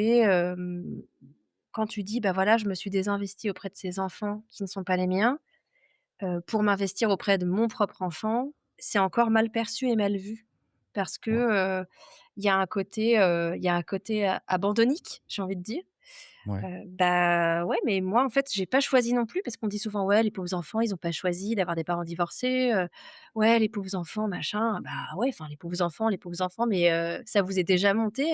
dis: «Bah, voilà, je me suis désinvestie auprès de ces enfants qui ne sont pas les miens, pour m'investir auprès de mon propre enfant», c'est encore mal perçu et mal vu. Parce que, ouais, il y a un côté abandonnique, j'ai envie de dire. ouais, Bah, ouais, mais moi, en fait, j'ai pas choisi non plus parce qu'on dit souvent: «Ouais, les pauvres enfants, ils ont pas choisi d'avoir des parents divorcés, ouais, les pauvres enfants, machin». Bah, ouais, enfin, les pauvres enfants, mais ça vous est déjà monté,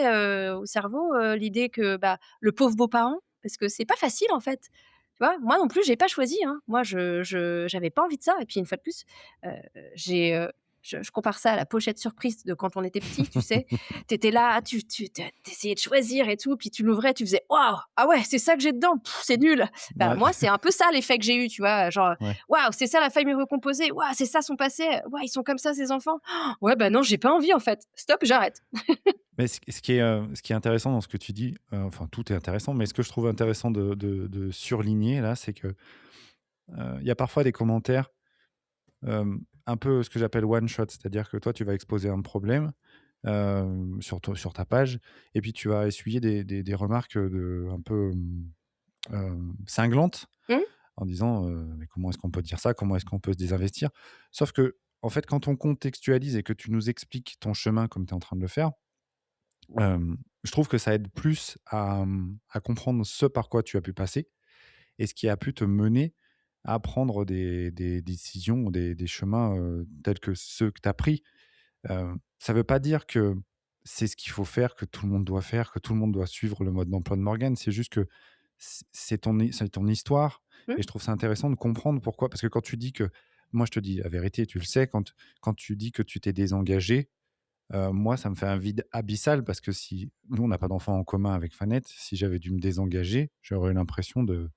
au cerveau, l'idée que, bah, le pauvre beau-parent? Parce que c'est pas facile, en fait. Tu vois? Moi non plus, j'ai pas choisi, hein. Moi, j'avais pas envie de ça et puis une fois de plus, heu, j'ai, je compare ça à la pochette surprise de quand on était petit, tu sais? Tu étais là, tu essayais de choisir et tout, puis tu l'ouvrais, tu faisais: «Waouh! Ah ouais, c'est ça que j'ai dedans? Pff, c'est nul!» Bah, ouais, moi, c'est un peu ça l'effet que j'ai eu, tu vois? Genre, ouais. «Waouh, c'est ça la famille recomposée. Waouh, c'est ça son passé. Waouh, ils sont comme ça ces enfants. Ouais, bah, non, j'ai pas envie en fait. Stop, j'arrête». Mais ce qui est intéressant dans ce que tu dis, enfin tout est intéressant, mais ce que je trouve intéressant de surligner là, c'est que, il y a parfois des commentaires, un peu ce que j'appelle one shot. C'est-à-dire que toi, tu vas exposer un problème, sur ta page et puis tu vas essuyer des remarques, un peu, cinglantes Mmh, en disant, «Mais comment est-ce qu'on peut dire ça? Comment est-ce qu'on peut se désinvestir?» Sauf que en fait, quand on contextualise et que tu nous expliques ton chemin comme tu es en train de le faire, je trouve que ça aide plus à comprendre ce par quoi tu as pu passer et ce qui a pu te mener à prendre des décisions ou des chemins, tels que ceux que tu as pris. Ça veut pas dire que c'est ce qu'il faut faire, que tout le monde doit faire, que tout le monde doit suivre le mode d'emploi de Morgan. C'est juste que c'est ton histoire Mmh. et je trouve ça intéressant de comprendre pourquoi. Parce que quand tu dis que moi, je te dis la vérité, tu le sais, quand tu dis que tu t'es désengagé, moi, ça me fait un vide abyssal parce que si nous, on n'a pas d'enfant en commun avec Fanette, si j'avais dû me désengager, j'aurais eu l'impression de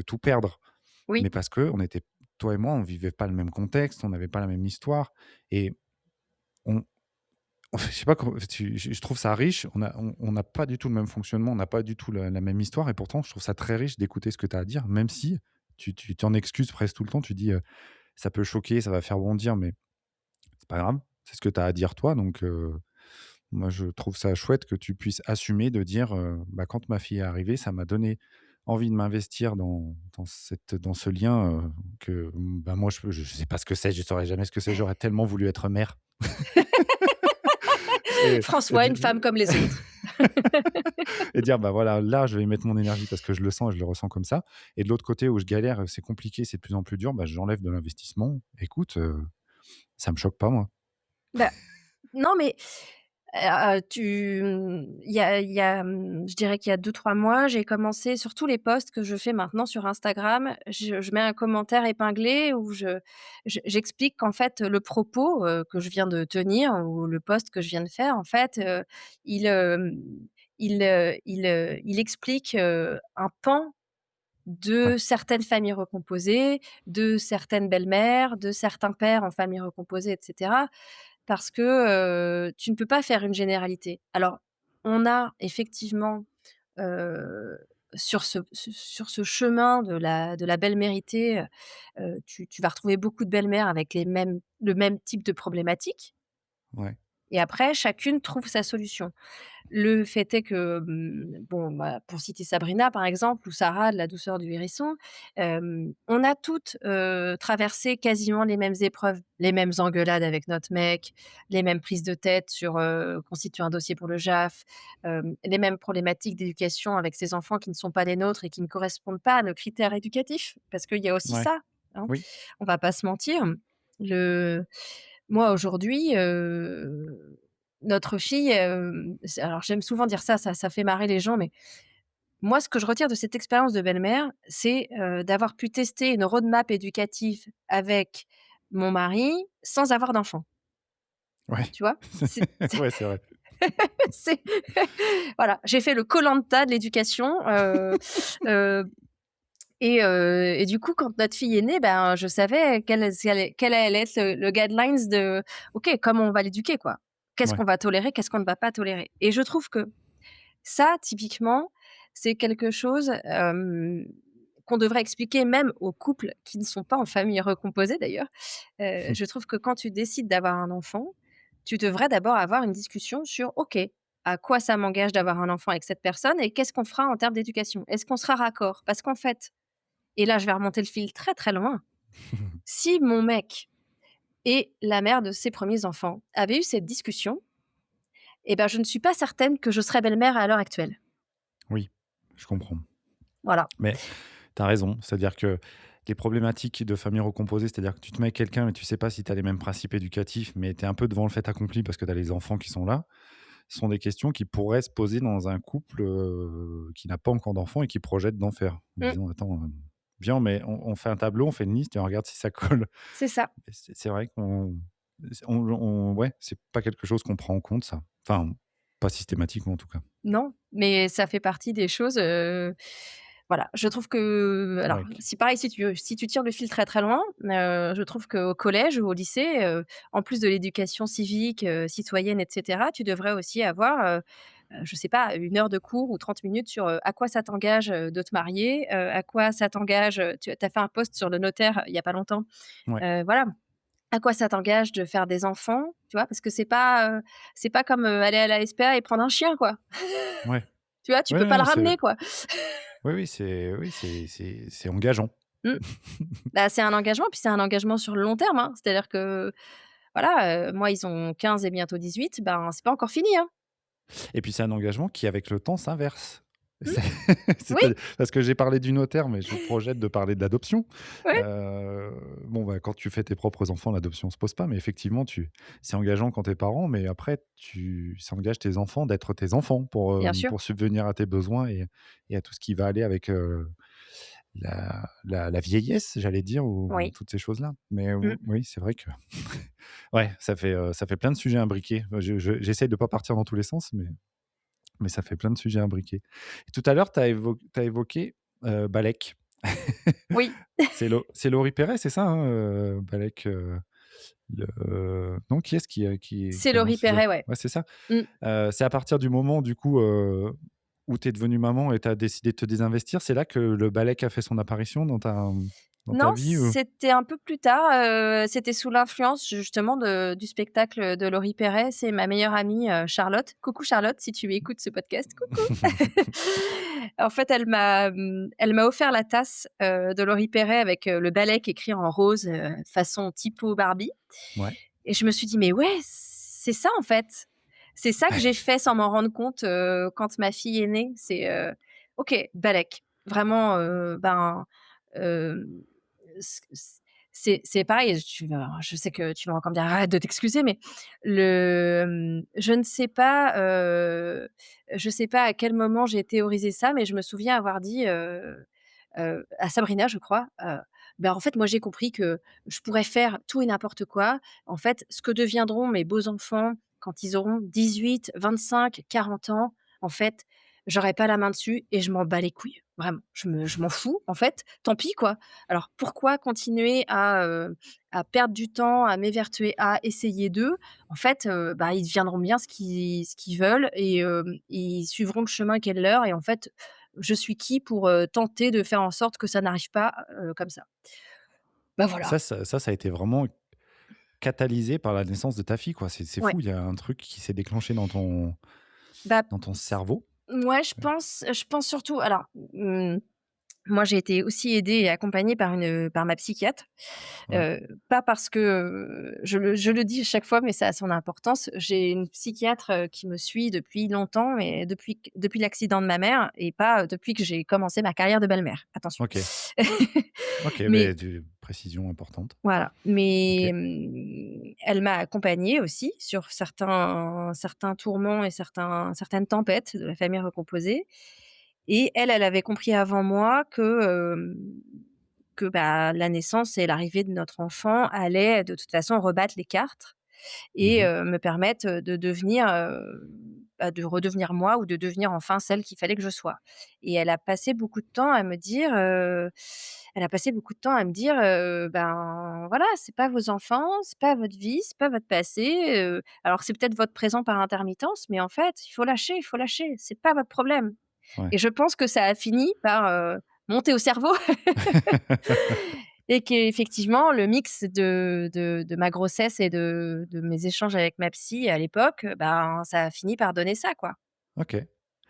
tout perdre. Oui, Mais parce que on était toi et moi, on vivait pas le même contexte, on n'avait pas la même histoire et on je sais pas comment je trouve ça riche. On n'a pas du tout le même fonctionnement, on n'a pas du tout la même histoire et pourtant je trouve ça très riche d'écouter ce que tu as à dire, même si tu t'en excuses presque tout le temps. Tu dis, «Ça peut choquer, ça va faire bondir, mais c'est pas grave, c'est ce que tu as à dire toi», donc moi je trouve ça chouette que tu puisses assumer de dire, «Bah, quand ma fille est arrivée, ça m'a donné envie de m'investir dans ce lien, que, bah, moi je sais pas ce que c'est, je saurais jamais ce que c'est, j'aurais tellement voulu être mère». Et François, une femme comme les autres. et dire: «Bah, voilà, là, je vais y mettre mon énergie parce que je le sens et je le ressens comme ça», et de l'autre côté où je galère, c'est compliqué, c'est de plus en plus dur, bah, j'enlève de l'investissement. Écoute, ça me choque pas moi. Bah, non, mais je dirais qu'il y a 2 3 mois, j'ai commencé sur tous les posts que je fais maintenant sur Instagram, je mets un commentaire épinglé où j'explique qu'en fait, le propos, que je viens de tenir ou le post que je viens de faire, en fait, il, il explique, un pan Ouais, de certaines familles recomposées, de certaines belles-mères, de certains pères en famille recomposée et cetera. Parce que, tu ne peux pas faire une généralité. Alors, on a effectivement, heu, sur ce chemin de la belle-mérité, tu vas retrouver beaucoup de belles-mères avec le même type de problématiques ouais, et après chacune trouve sa solution. Le fait est que, bon, bah, pour citer Sabrina, par exemple, ou Sarah de La douceur du hérisson, on a toutes, traversé quasiment les mêmes épreuves, les mêmes engueulades avec notre mec, les mêmes prises de tête sur, constituer un dossier pour le JAF, les mêmes problématiques d'éducation avec ces enfants qui ne sont pas les nôtres et qui ne correspondent pas à nos critères éducatifs. Parce qu'il y a aussi ouais, ça, hein, oui, on va pas se mentir. Le Moi aujourd'hui, notre fille, c'est alors j'aime souvent dire ça, ça fait marrer les gens, mais moi ce que je retire de cette expérience de belle-mère, c'est, d'avoir pu tester une roadmap éducative avec mon mari sans avoir d'enfant, ouais. tu vois? C'est Ouais, c'est vrai. c'est voilà, j'ai fait le koh-lanta de l'éducation, heu et du coup, quand notre fille est née, ben, je savais quel allait être le guidelines de OK, comment on va l'éduquer, quoi? Qu'est-ce Ouais. qu'on va tolérer, qu'est-ce qu'on ne va pas tolérer? Et je trouve que ça, typiquement, c'est quelque chose, qu'on devrait expliquer même aux couples qui ne sont pas en famille recomposée d'ailleurs. Je trouve que quand tu décides d'avoir un enfant, tu devrais d'abord avoir une discussion sur: «OK, à quoi ça m'engage d'avoir un enfant avec cette personne et qu'est-ce qu'on fera en termes d'éducation? Est-ce qu'on sera raccord?» Parce qu'en fait, et là, je vais remonter le fil très, très loin. Si mon mec et la mère de ses premiers enfants avaient eu cette discussion, eh ben, je ne suis pas certaine que je serais belle-mère à l'heure actuelle. Oui, je comprends. Voilà. Mais tu as raison, c'est-à-dire que les problématiques de famille recomposée, c'est-à-dire que tu te mets avec quelqu'un, mais tu sais pas si tu as les mêmes principes éducatifs, mais tu es un peu devant le fait accompli parce que tu as les enfants qui sont là, ce sont des questions qui pourraient se poser dans un couple, qui n'a pas encore d'enfants et qui projette d'en faire. En Mmh, disant: «Attends, viens, on fait un tableau, on fait une liste et on regarde si ça colle». c'est ça. Et c'est vrai ouais, c'est pas quelque chose qu'on prend en compte ça. Enfin, pas systématiquement en tout cas. Non, mais ça fait partie des choses, voilà. Je trouve que alors, Ouais. si pareil, si tu tires le fil très, très loin, je trouve qu'au collège ou au lycée, en plus de l'éducation civique, citoyenne et cetera, tu devrais aussi avoir, je sais pas, 1 heure de cours ou 30 minutes sur, à quoi ça t'engage, de te marier, à quoi ça t'engage, tu as fait un post sur le notaire il y a pas longtemps, Ouais, voilà. À quoi ça t'engage de faire des enfants, tu vois? Parce que c'est pas comme, aller à la SPA et prendre un chien, quoi. ouais. Tu vois? Tu Ouais, peux non, pas le non, c'est ramener, quoi. oui, c'est engageant. Mmh. Bah, c'est un engagement, puis c'est un engagement sur le long terme, hein. C'est-à-dire que, voilà, moi, ils ont 15 et bientôt 18, ben, c'est pas encore fini, hein. Et puis c'est un engagement qui avec le temps s'inverse. Mmh. C'est Oui, parce que j'ai parlé du notaire, mais je projette de parler de l'adoption. ouais, Heu, bon, bah, quand tu fais tes propres enfants, l'adoption se pose pas, mais effectivement, c'est engageant quand tu es parent, mais après ça engage tes enfants d'être tes enfants bien sûr. pour subvenir à tes besoins et à tout ce qui va aller avec, la vieillesse, j'allais dire, ou Oui. toutes ces choses-là. Mais Mmh. oui, c'est vrai que ouais, ça fait plein de sujets imbriqués. J'essaye de pas partir dans tous les sens, mais ça fait plein de sujets imbriqués. Et tout à l'heure, tu as évoqué, Balek. Oui, C'est Laurie Perret, c'est ça, hein, Balek, non, qui est-ce c'est qui a Laurie lancé ça? Perret, ouais. Ouais, c'est ça. Mmh. C'est à partir du moment, du coup, où tu es devenue maman et tu as décidé de te désinvestir, c'est là que le Balek a fait son apparition dans ta Non, vie, ou? c'était un peu plus tard, c'était sous l'influence justement du spectacle de Laurie Perret. C'est ma meilleure amie, Charlotte. Coucou Charlotte, si tu écoutes ce podcast, coucou. En fait, elle m'a offert la tasse, de Laurie Perret avec, le Balek écrit en rose, façon typo Barbie, Ouais. et je me suis dit: «Mais ouais, c'est ça en fait. C'est ça que j'ai fait sans m'en rendre compte, quand ma fille est née». C'est, OK, Balek, vraiment, hem c c c'est pareil, je sais que tu vas encore me dire: «Arrête de t'excuser», mais je sais pas à quel moment j'ai théorisé ça, mais je me souviens avoir dit, à Sabrina, je crois, «Ben, en fait, moi, j'ai compris que je pourrais faire tout et n'importe quoi. En fait, ce que deviendront mes beaux enfants quand ils auront 18, 25, 40 ans, en fait, j'aurai pas la main dessus et je m'en bats les couilles, vraiment. Je m'en fous, en fait, tant pis, quoi. Alors pourquoi continuer à perdre du temps, à m'évertuer à essayer d'eux? En fait, bah, ils deviendront bien ce qu'ils veulent et ils suivront le chemin qui est le leur et en fait, je suis qui pour, tenter de faire en sorte que ça n'arrive pas, comme ça? Bah, voilà. Ça a été vraiment catalysé par la naissance de ta fille, quoi. C'est Ouais. fou, il y a un truc qui s'est déclenché Bah, dans ton cerveau. ouais, je pense surtout alors, moi, j'ai été aussi aidée et accompagnée par ma psychiatre, Ouais, pas parce que, je le dis à chaque fois, mais ça a son importance. J'ai une psychiatre, qui me suit depuis longtemps, mais depuis l'accident de ma mère et pas, depuis que j'ai commencé ma carrière de belle-mère, attention. OK. OK, Mais beh, du précision importante. voilà, OK. mais elle m'a accompagnée aussi sur certains tourments et certaines tempêtes de la famille recomposée et elle avait compris avant moi que, bah, la naissance et l'arrivée de notre enfant allaient de toute façon rebattre les cartes et Mmh. me permettre, de devenir, bah, de redevenir moi ou de devenir enfin celle qu'il fallait que je sois. Et elle a passé beaucoup de temps à me dire, «Ben, voilà, c'est pas vos enfants, c'est pas votre vie, c'est pas votre passé, alors c'est peut-être votre présent par intermittence, mais en fait, il faut lâcher, c'est pas votre problème». Ouais. Et je pense que ça a fini par, monter au cerveau et qu'effectivement le mix de ma grossesse et de mes échanges avec ma psy à l'époque, ben, ça a fini par donner ça, quoi. OK.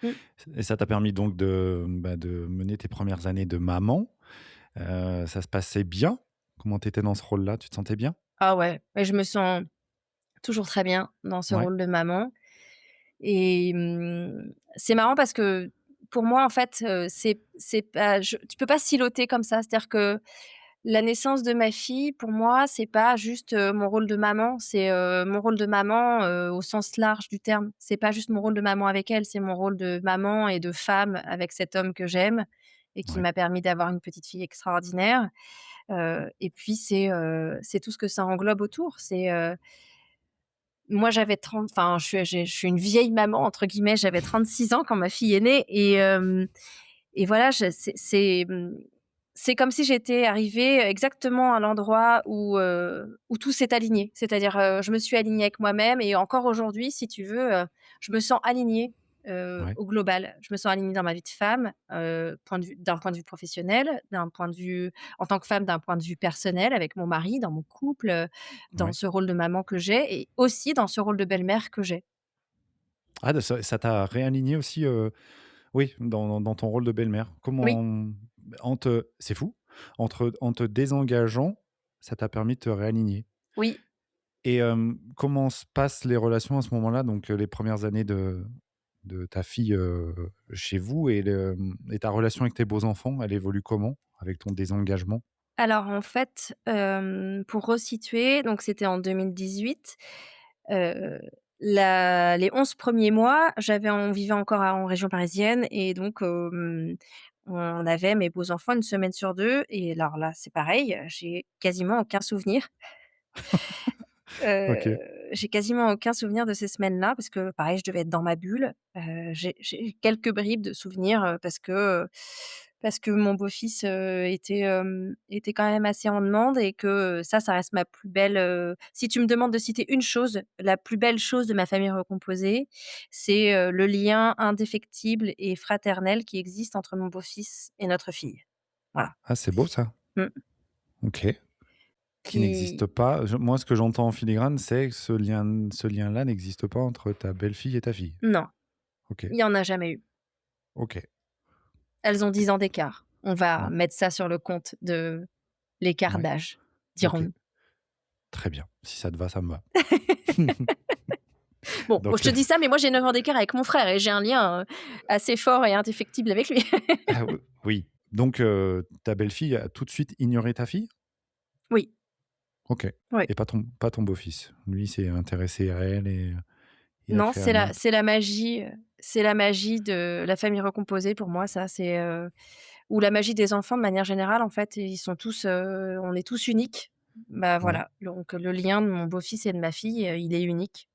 Mmh. Et ça t'a permis donc de mener tes premières années de maman. Ça se passait bien? Comment tu étais dans ce rôle-là? Tu te sentais bien? Ah ouais, ouais, je me sens toujours très bien dans ce Ouais, rôle de maman et c'est marrant parce que pour moi, en fait, c'est pas tu peux pas siloter comme ça. C'est-à-dire que la naissance de ma fille, pour moi, c'est pas juste, mon rôle de maman, c'est, mon rôle de maman, au sens large du terme. C'est pas juste mon rôle de maman avec elle, c'est mon rôle de maman et de femme avec cet homme que j'aime et qui ouais, m'a permis d'avoir une petite fille extraordinaire, et puis c'est tout ce que ça englobe autour. Moi j'avais 30, enfin je suis «une vieille maman» entre guillemets, j'avais 36 ans quand ma fille est née et voilà, c'est comme si j'étais arrivée exactement à l'endroit où tout s'est aligné. C'est-à-dire, je me suis alignée avec moi-même et encore aujourd'hui, si tu veux, je me sens alignée, ouais, au global. Je me sens alignée dans ma vie de femme, d'un point de vue professionnel, d'un point de vue en tant que femme, d'un point de vue personnel avec mon mari, dans mon couple, dans ouais. ce rôle de maman que j'ai et aussi dans ce rôle de belle-mère que j'ai. Ah, ça t'a réaligné aussi, oui, dans ton rôle de belle-mère. Oui, C'est fou, en te désengageant, ça t'a permis de te réaligner. oui. Et comment se passent les relations à ce moment-là, donc les premières années de ta fille, chez vous et ta relation avec tes beaux-enfants, elle évolue comment avec ton désengagement? Alors en fait, pour resituer, donc c'était en 2018, heu, la les 11 premiers mois, on vivait encore en région parisienne et donc on avait mes beaux-enfants une semaine sur 2 et alors là, c'est pareil, Heu, OK. j'ai quasiment aucun souvenir de ces semaines-là parce que pareil, je devais être dans ma bulle. J'ai quelques bribes de souvenirs, parce que mon beau-fils, était quand même assez en demande et que ça reste ma plus belle, si tu me demandes de citer une chose, la plus belle chose de ma famille recomposée, c'est, le lien indéfectible et fraternel qui existe entre mon beau-fils et notre fille. Voilà. Ah, c'est beau ça. Mmh. OK. Qui Qui n'existe pas. Moi, ce que j'entends en filigrane, c'est que ce lien-là n'existe pas entre ta belle-fille et ta fille. Non, OK, il y en a jamais eu. OK. Elles ont 10 ans d'écart. On va Ouais, mettre ça sur le compte de l'écart ouais, d'âge, OK. dirons-nous. Très bien. Si ça te va, ça me va. Bon, Donc je te dis ça, mais moi j'ai 9 ans d'écart avec mon frère et j'ai un lien, assez fort et indéfectible avec lui. ah oui. Donc ta belle-fille a tout de suite ignoré ta fille? Oui, OK. oui. Et pas ton beau-fils? Lui, il s'est intéressé à elle et il a Non, créé un lien. c'est la magie de la famille recomposée pour moi, ça, ou la magie des enfants de manière générale, en fait, ils sont tous, on est tous uniques. Bah, Ouais, voilà, donc le lien de mon beau-fils et de ma fille, il est unique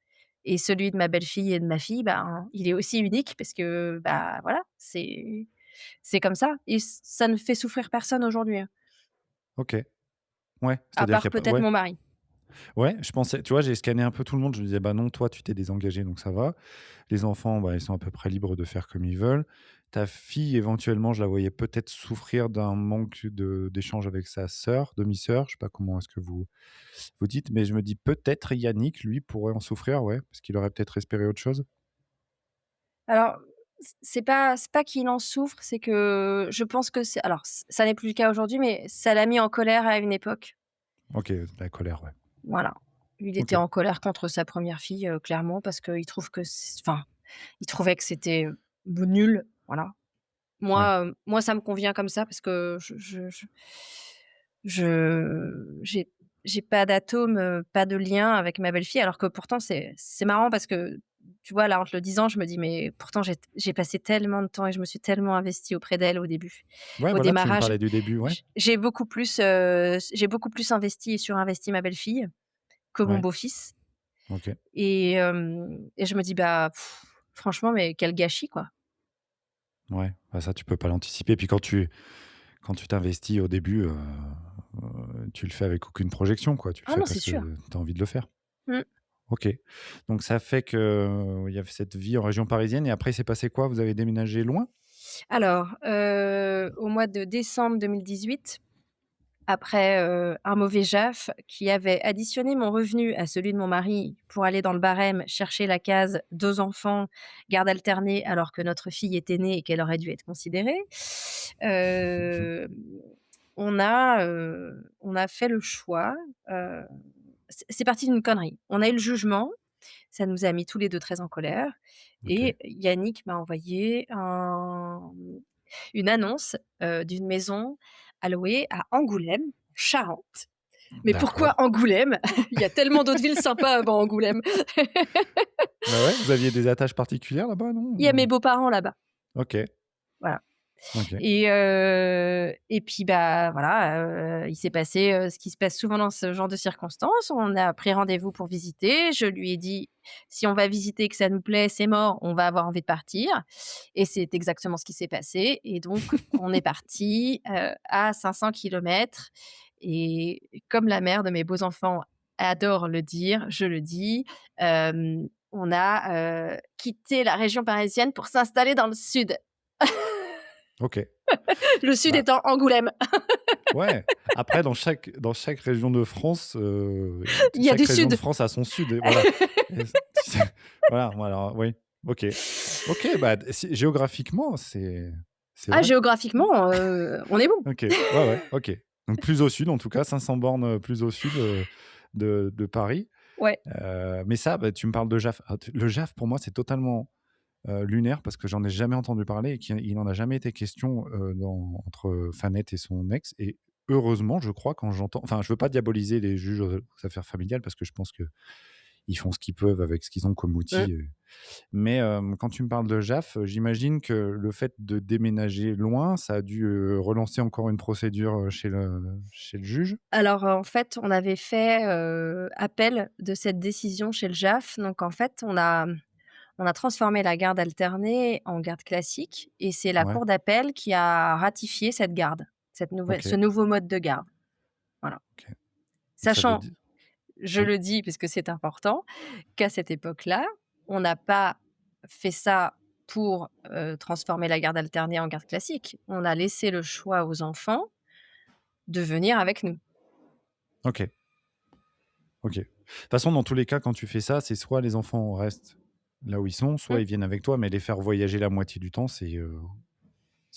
et celui de ma belle-fille et de ma fille, ben, il est aussi unique parce que, bah, voilà, c'est comme ça et ça ne fait souffrir personne aujourd'hui, hein, OK. Ouais, à c'est-à-dire qu'il y part a pas peut-être ouais. mon mari. Ouais, je pensais tu vois, j'ai scanné un peu tout le monde, je me disais: «Bah non, toi, tu t'es désengagé, donc ça va». Les enfants, bah, ils sont à peu près libres de faire comme ils veulent. Ta fille, éventuellement, je la voyais peut-être souffrir d'un manque d'échange avec sa sœur, demi-sœur, je sais pas comment est-ce que vous dites, mais je me dis peut-être Yannick, lui, pourrait en souffrir, ouais, parce qu'il aurait peut-être espéré autre chose? Alors, c'est pas qu'il en souffre, c'est que je pense que ça n'est plus le cas aujourd'hui, mais ça l'a mis en colère à une époque. OK, la colère, ouais. Voilà. Il était OK, en colère contre sa première fille, clairement parce qu'il trouve que il trouvait que c'était, nul, voilà. ouais, Moi, ça me convient comme ça parce que j'ai pas d'atome, pas de lien avec ma belle-fille alors que pourtant c'est marrant parce que, tu vois, là, en te le disant, je me dis: «Mais pourtant j'ai passé tellement de temps et je me suis tellement investie auprès d'elle au début». ouais, Au voilà, tu me démarrage, parlais du début, ouais, j'ai beaucoup plus investi et surinvesti ma belle-fille que mon ouais, beau-fils OK, et je me dis: «Bah, franchement, mais quel gâchis, quoi». ouais, bah, ça, tu peux pas l'anticiper, puis quand tu t'investis au début, tu le fais avec aucune projection, quoi. Tu le Ah fais non, c'est parce sûr. que tu as envie de le faire. Mmh. OK. Donc ça fait que, il y avait cette vie en région parisienne et après il s'est passé quoi? Vous avez déménagé loin? Alors, au mois de décembre 2018, après, un mauvais JAF qui avait additionné mon revenu à celui de mon mari pour aller dans le barème chercher la case 2 enfants, garde alternée, alors que notre fille était née et qu'elle aurait dû être considérée. Hem, on a fait le choix, heu, c'est parti d'une connerie. On a eu le jugement, ça nous a mis tous les 2 très en colère OK, et Yannick m'a envoyé une annonce, d'une maison à louer à Angoulême, Charente. Mais pourquoi d'accord. Angoulême? Il y a tellement d'autres villes sympas avant Angoulême. Bah, ouais, vous aviez des attaches particulières là-bas, non? Il y a mes beaux-parents là-bas, OK, voilà. OK, Et puis, bah, voilà, il s'est passé, ce qui se passe souvent dans ce genre de circonstances. On a pris rendez-vous pour visiter. Je lui ai dit: «Si on va visiter et que ça nous plaît, c'est mort, on va avoir envie de partir» et c'est exactement ce qui s'est passé et donc on est partis, à 500 kilomètres et comme la mère de mes beaux-enfants adore le dire, je le dis, on a, quitté la région parisienne pour s'installer dans le sud. OK. Le sud Bah, étant Angoulême. ouais, après dans chaque région de France, Il y a chaque du région de sud. France a son sud et voilà et voilà, alors oui, OK. OK, bah, si géographiquement, c'est Ah vrai. géographiquement, on est bon. OK, ouais, ouais, OK. Donc plus au sud en tout cas, 500 bornes, plus au sud, de Paris. Ouais. Mais ça, bah, tu me parles de JAF. Le JAF pour moi, c'est totalement lunaire parce que j'en ai jamais entendu parler et qu'il n'en a jamais été question, entre Fanette et son ex et heureusement, je crois, quand j'entends enfin, je veux pas diaboliser les juges aux affaires familiales parce que je pense qu'ils font ce qu'ils peuvent avec ce qu'ils ont comme Mmh. outil, mais quand tu me parles de JAF, j'imagine que le fait de déménager loin, ça a dû, relancer encore une procédure, chez le juge? Alors, en fait, on avait fait, appel de cette décision chez le JAF. Donc en fait, on a transformé la garde alternée en garde classique et c'est la Ouais, cour d'appel qui a ratifié cette garde, ce OK, nouveau mode de garde. Voilà. OK. Donc ça veut Sachant, dire je oui, le dis parce que c'est important, qu'à cette époque-là, on n'a pas fait ça pour, transformer la garde alternée en garde classique. On a laissé le choix aux enfants de venir avec nous. OK, OK. De toute façon, dans tous les cas, quand tu fais ça, c'est soit les enfants restent là où ils sont, soit Mmh. ils viennent avec toi, mais les faire voyager la moitié du temps, c'est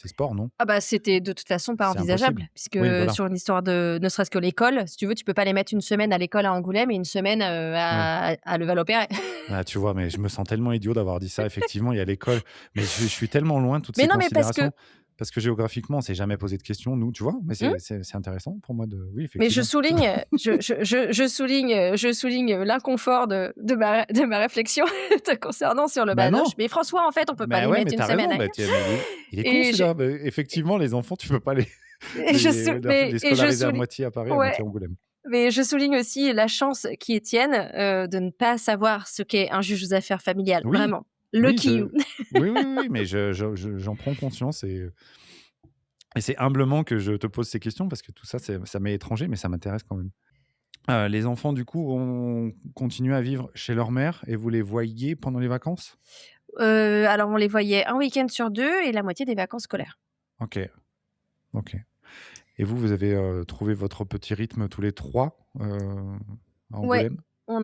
sport, non? Ah bah, c'était de toute façon pas C'est impossible. envisageable puisque Oui, voilà. sur une histoire de ne serait-ce que l'école, si tu veux, tu peux pas les mettre une semaine à l'école à Angoulême et une semaine, Ouais. à Levallois-Perret. Ah, tu vois? Mais je me sens tellement idiot d'avoir dit ça. Effectivement, il y a l'école, mais je suis tellement loin de toutes Mais ces non, mais parce que considérations parce que géographiquement, on s'est jamais posé de questions, nous, tu vois? Mais mmh? c'est intéressant pour moi de oui, Mais je effectivement. souligne, je souligne, l'inconfort de ma réflexion te concernant sur le Bah, Banoche. non! Mais François, en fait, on peut pas Mais les ouais, mettre mais une tu as semaine raison, bah, ailleurs tiens, mais il est con et je celui-là. Effectivement, les enfants, tu peux pas les et je sou les mais et je scolariser à souligne moitié à Paris, à ouais, moitié à Angoulême. mais je souligne aussi la chance qui est tienne, de ne pas savoir ce qu'est un juge aux affaires familiales, Oui, vraiment. oui, Lucky you. oui, mais j'en prends conscience et c'est humblement que je te pose ces questions parce que tout ça, ça m'est étranger, mais ça m'intéresse quand même. Les enfants, du coup, ont continué à vivre chez leur mère et vous les voyiez pendant les vacances? Alors on les voyait un week-end sur 2 et la moitié des vacances scolaires. OK, OK. Et vous, vous avez, trouvé votre petit rythme tous les 3 à Ouais, Angoulême? on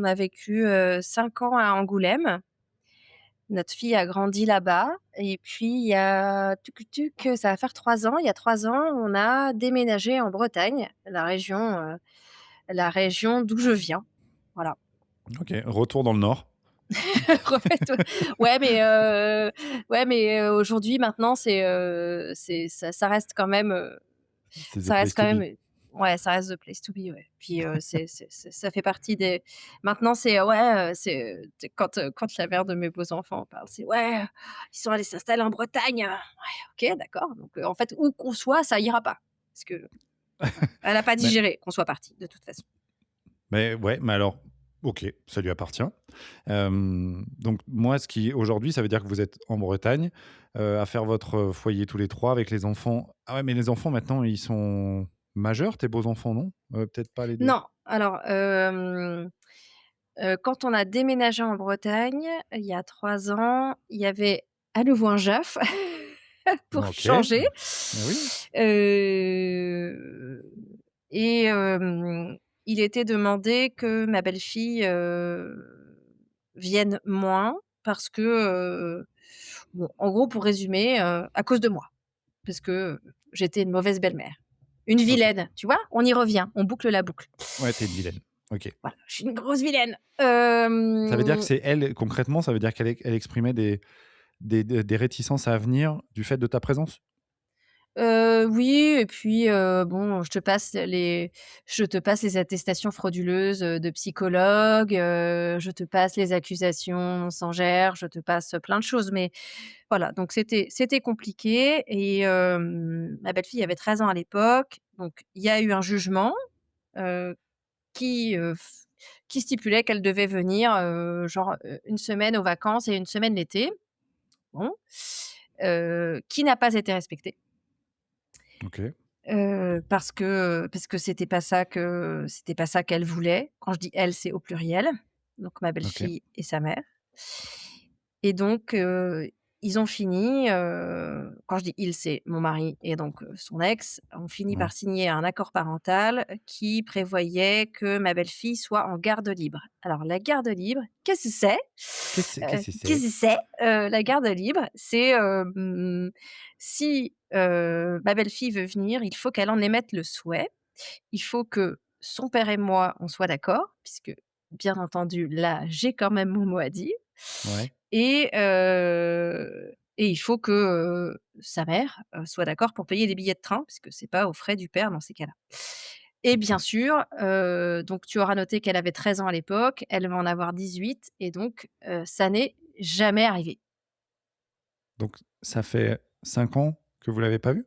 a vécu, 5 ans à Angoulême. Notre fille a grandi là-bas et puis il y a tuc tuc, ça va faire 3 ans. Il y a 3 ans, on a déménagé en Bretagne, la région d'où je viens. Voilà. OK, retour dans le Nord. Remettre aujourd'hui maintenant c'est ça reste quand même, C'est the ça reste place quand to même, be. ouais, ça reste the place to be, ouais. Puis, ça fait partie des maintenant c'est, ouais, tu quand la mère de mes beaux-enfants parle, c'est: «Ouais, ils sont allés s'installer en Bretagne». Ouais, OK, d'accord, donc, en fait, où qu'on soit, ça ira pas. Parce qu'elle a pas Mais digéré qu'on soit partis, de toute façon. mais ouais, mais alors, OK, ça lui appartient. Donc moi, ce qui aujourd'hui, ça veut dire que vous êtes en Bretagne, à faire votre, foyer tous les 3 avec les enfants. Ah ouais, mais les enfants maintenant, ils sont majeurs, tes beaux-enfants, non? Peut-être pas les 2. Non, alors, quand on a déménagé en Bretagne, il y a 3 ans, il y avait à nouveau un JAF pour OK. changer. Ah oui, Heu et il était demandé que ma belle-fille, vienne moins parce que, bon, en gros, pour résumer, à cause de moi. Parce que j'étais une mauvaise belle-mère. Une OK. vilaine, tu vois? On y revient, on boucle la boucle. Ouais, tu es une vilaine. OK. Voilà, je suis une grosse vilaine. Ça veut dire que c'est elle concrètement, ça veut dire elle exprimait des réticences à venir du fait de ta présence? Oui et puis, bon, je te passe les attestations frauduleuses, de psychologues, je te passe les accusations mensongères, je te passe, plein de choses. Mais voilà, donc c'était compliqué et ma belle-fille avait 13 ans à l'époque, donc il y a eu un jugement, heu, qui stipulait qu'elle devait venir, genre, 1 semaine aux vacances et 1 semaine l'été. Bon, qui n'a pas été respecté. OK, Parce que c'était pas ça qu'elle voulait. Quand je dis «elle», c'est au pluriel, donc ma OK, belle-fille et sa mère et donc ils ont fini, quand je dis «ils», c'est mon mari et donc son ex, ont fini ouais. par signer un accord parental qui prévoyait que ma belle-fille soit en garde libre. Alors la garde libre, qu'est-ce que c'est? Qu'est-ce que Qu'est-ce c'est? que c'est? La garde libre, c'est, si, ma belle-fille veut venir, il faut qu'elle en émette le souhait. Il faut que son père et moi, on soit d'accord, puisque bien entendu, là, j'ai quand même mon mot à dire Ouais, et il faut que, sa mère, soit d'accord pour payer les billets de train, puisque c'est pas aux frais du père dans ces cas-là et bien OK. sûr, donc tu auras noté qu'elle avait 13 ans à l'époque, elle va en avoir 18 et donc ça n'est jamais arrivé. Donc ça fait 5 ans que vous l'avez pas vue?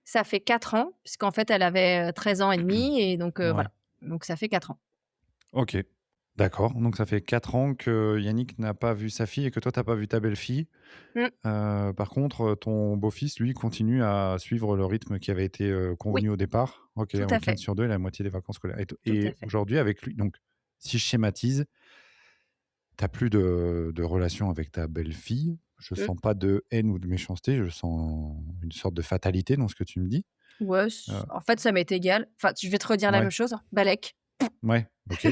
Ça fait 4 ans, puisqu'en fait elle avait, 13 ans et demi et donc Ouais. voilà, donc ça fait 4 ans. OK. D'accord, donc ça fait 4 ans que Yannick n'a pas vu sa fille et que toi tu as pas vu ta belle-fille. Mmh, Par contre, ton beau-fils, lui, continue à suivre le rythme qui avait été, oui, convenu au départ. OK, tout un à week-end fait, sur 2, il a la moitié des vacances scolaires tout à et fait. aujourd'hui avec lui donc si je schématise, tu as plus de relation avec ta belle-fille. Je Mmh. sens pas de haine ou de méchanceté, je sens une sorte de fatalité dans ce que tu me dis. Ouais, Heu, en fait, ça m'est égal. Enfin, je vais te redire la ouais, même chose, hein, Balek. ouais, OK,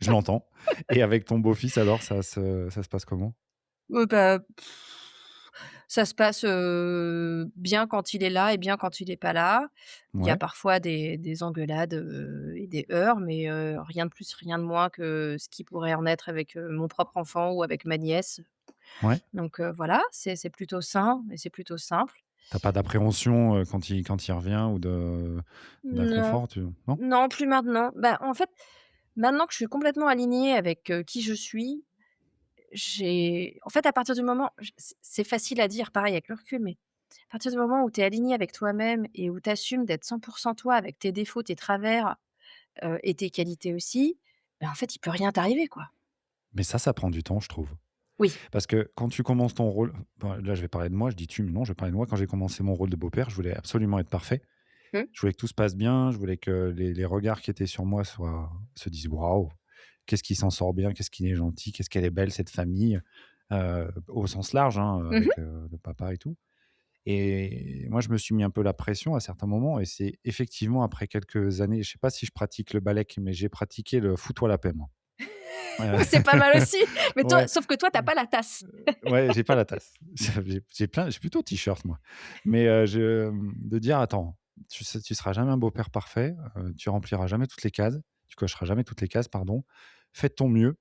je l'entends et avec ton beau-fils alors ça se passe comment? Bah, ça se passe, bien quand il est là et bien quand il est pas là. Il y a Ouais, parfois des engueulades, et des heurts, mais rien de plus, rien de moins que ce qui pourrait en être avec, mon propre enfant ou avec ma nièce. ouais. Donc voilà, c'est plutôt sain et c'est plutôt simple. Tu as pas d'appréhension, quand il revient ou Non, d'inconfort, tu non? non, plus maintenant. Bah, en fait, maintenant que je suis complètement alignée avec, qui je suis, j'ai en fait, à partir du moment j c'est facile à dire, pareil avec le recul, mais à partir du moment où tu es aligné avec toi-même et où tu assumes d'être 100 toi avec tes défauts, tes travers, et tes qualités aussi, bah, en fait, il peut rien t'arriver, quoi. Mais ça prend du temps, je trouve. Oui. Parce que quand tu commences ton rôle bon, là, je vais parler de moi, je dis «tu», mais non, je vais parler de moi. Quand j'ai commencé mon rôle de beau-père, je voulais absolument être parfait. Mmh. Je voulais que tout se passe bien, je voulais que les regards qui étaient sur moi se disent: «Waouh, qu'est-ce qui s'en sort bien, qu'est-ce qu'il est gentil, qu'est-ce qu'elle est belle cette famille», au sens large, hein, Mmh. avec, le papa et tout et moi, je me suis mis un peu la pression à certains moments et c'est effectivement après quelques années, je sais pas si je pratique le balek, mais j'ai pratiqué le «fous-toi la paix», moi. C'est pas mal aussi, mais toi Ouais. sauf que toi, tu as pas la tasse. Ouais, j'ai pas la tasse. J'ai plutôt t-shirt moi. Mais, de dire: «Attends, tu seras jamais un beau-père parfait, tu rempliras jamais toutes les cases, tu cocheras jamais toutes les cases, pardon. Fais de ton mieux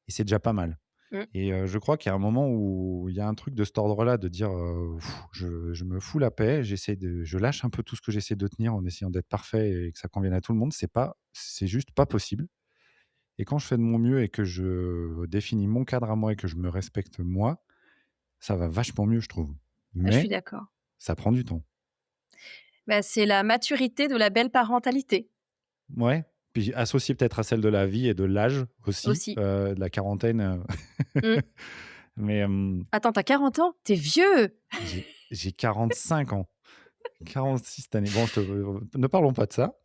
et c'est déjà pas mal» Mmh. et je crois qu'il y a un moment où il y a un truc de cet ordre-là, de dire, «Je me fous la paix, je lâche un peu tout ce que j'essaie de tenir en essayant d'être parfait et que ça convienne à tout le monde». C'est juste pas possible et quand je fais de mon mieux et que je définis mon cadre à moi et que je me respecte moi, ça va vachement mieux, je trouve. Ah, je suis Mais d'accord. ça prend du temps. Bah, c'est la maturité de la belle parentalité, Ouais, puis associé peut-être à celle de la vie et de l'âge aussi, aussi. de la quarantaine, Mmh. mais Attends, tu as 40 ans? Tu es vieux! j'ai 45 ans, 46 cette année. Bon, je te ne parlons pas de ça,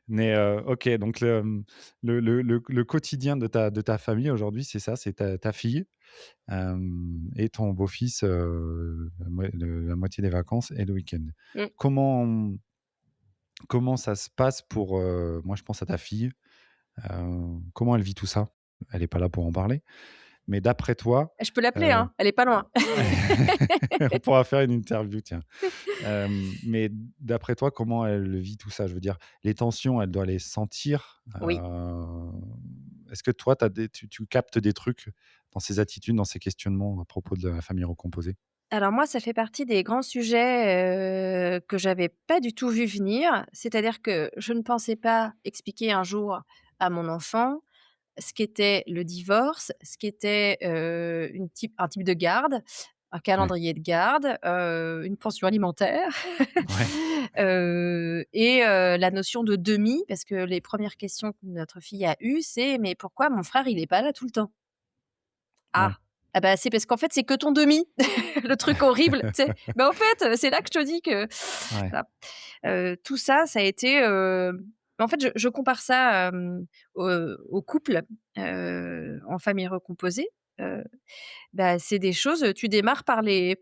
mais OK, donc le quotidien de ta famille aujourd'hui, c'est ça, c'est ta fille, et ton beau-fils, la moitié des vacances et le week-end. Mmh. Comment comment ça se passe pour, moi je pense à ta fille, comment elle vit tout ça? Elle est pas là pour en parler, mais d'après toi, Je peux l'appeler, heu, hein, elle est pas loin. on pourra faire une interview tiens. Mais d'après toi, comment elle vit tout ça? Je veux dire, les tensions, elle doit les sentir, Oui. est-ce que toi tu captes des trucs dans ses attitudes, dans ses questionnements à propos de la famille recomposée? Alors moi, ça fait partie des grands sujets, que j'avais pas du tout vu venir. C'est-à-dire que je ne pensais pas expliquer un jour à mon enfant ce qu'était le divorce, ce qu'était, un type de garde, un Ouais, calendrier de garde, une pension alimentaire, ouais, la notion de demi, parce que les premières questions que notre fille a eues, c'est: «Mais pourquoi mon frère, il est pas là tout le temps?» ouais. «Ah, ah bah, c'est parce qu'en fait, c'est que ton demi», le truc horrible, tu sais? Bah, en fait, c'est là que je te dis que Ouais, voilà. Tout ça, ça a été, en fait, je compare ça, au couple, en famille recomposée. Heu, Bah, c'est des choses, tu démarres par des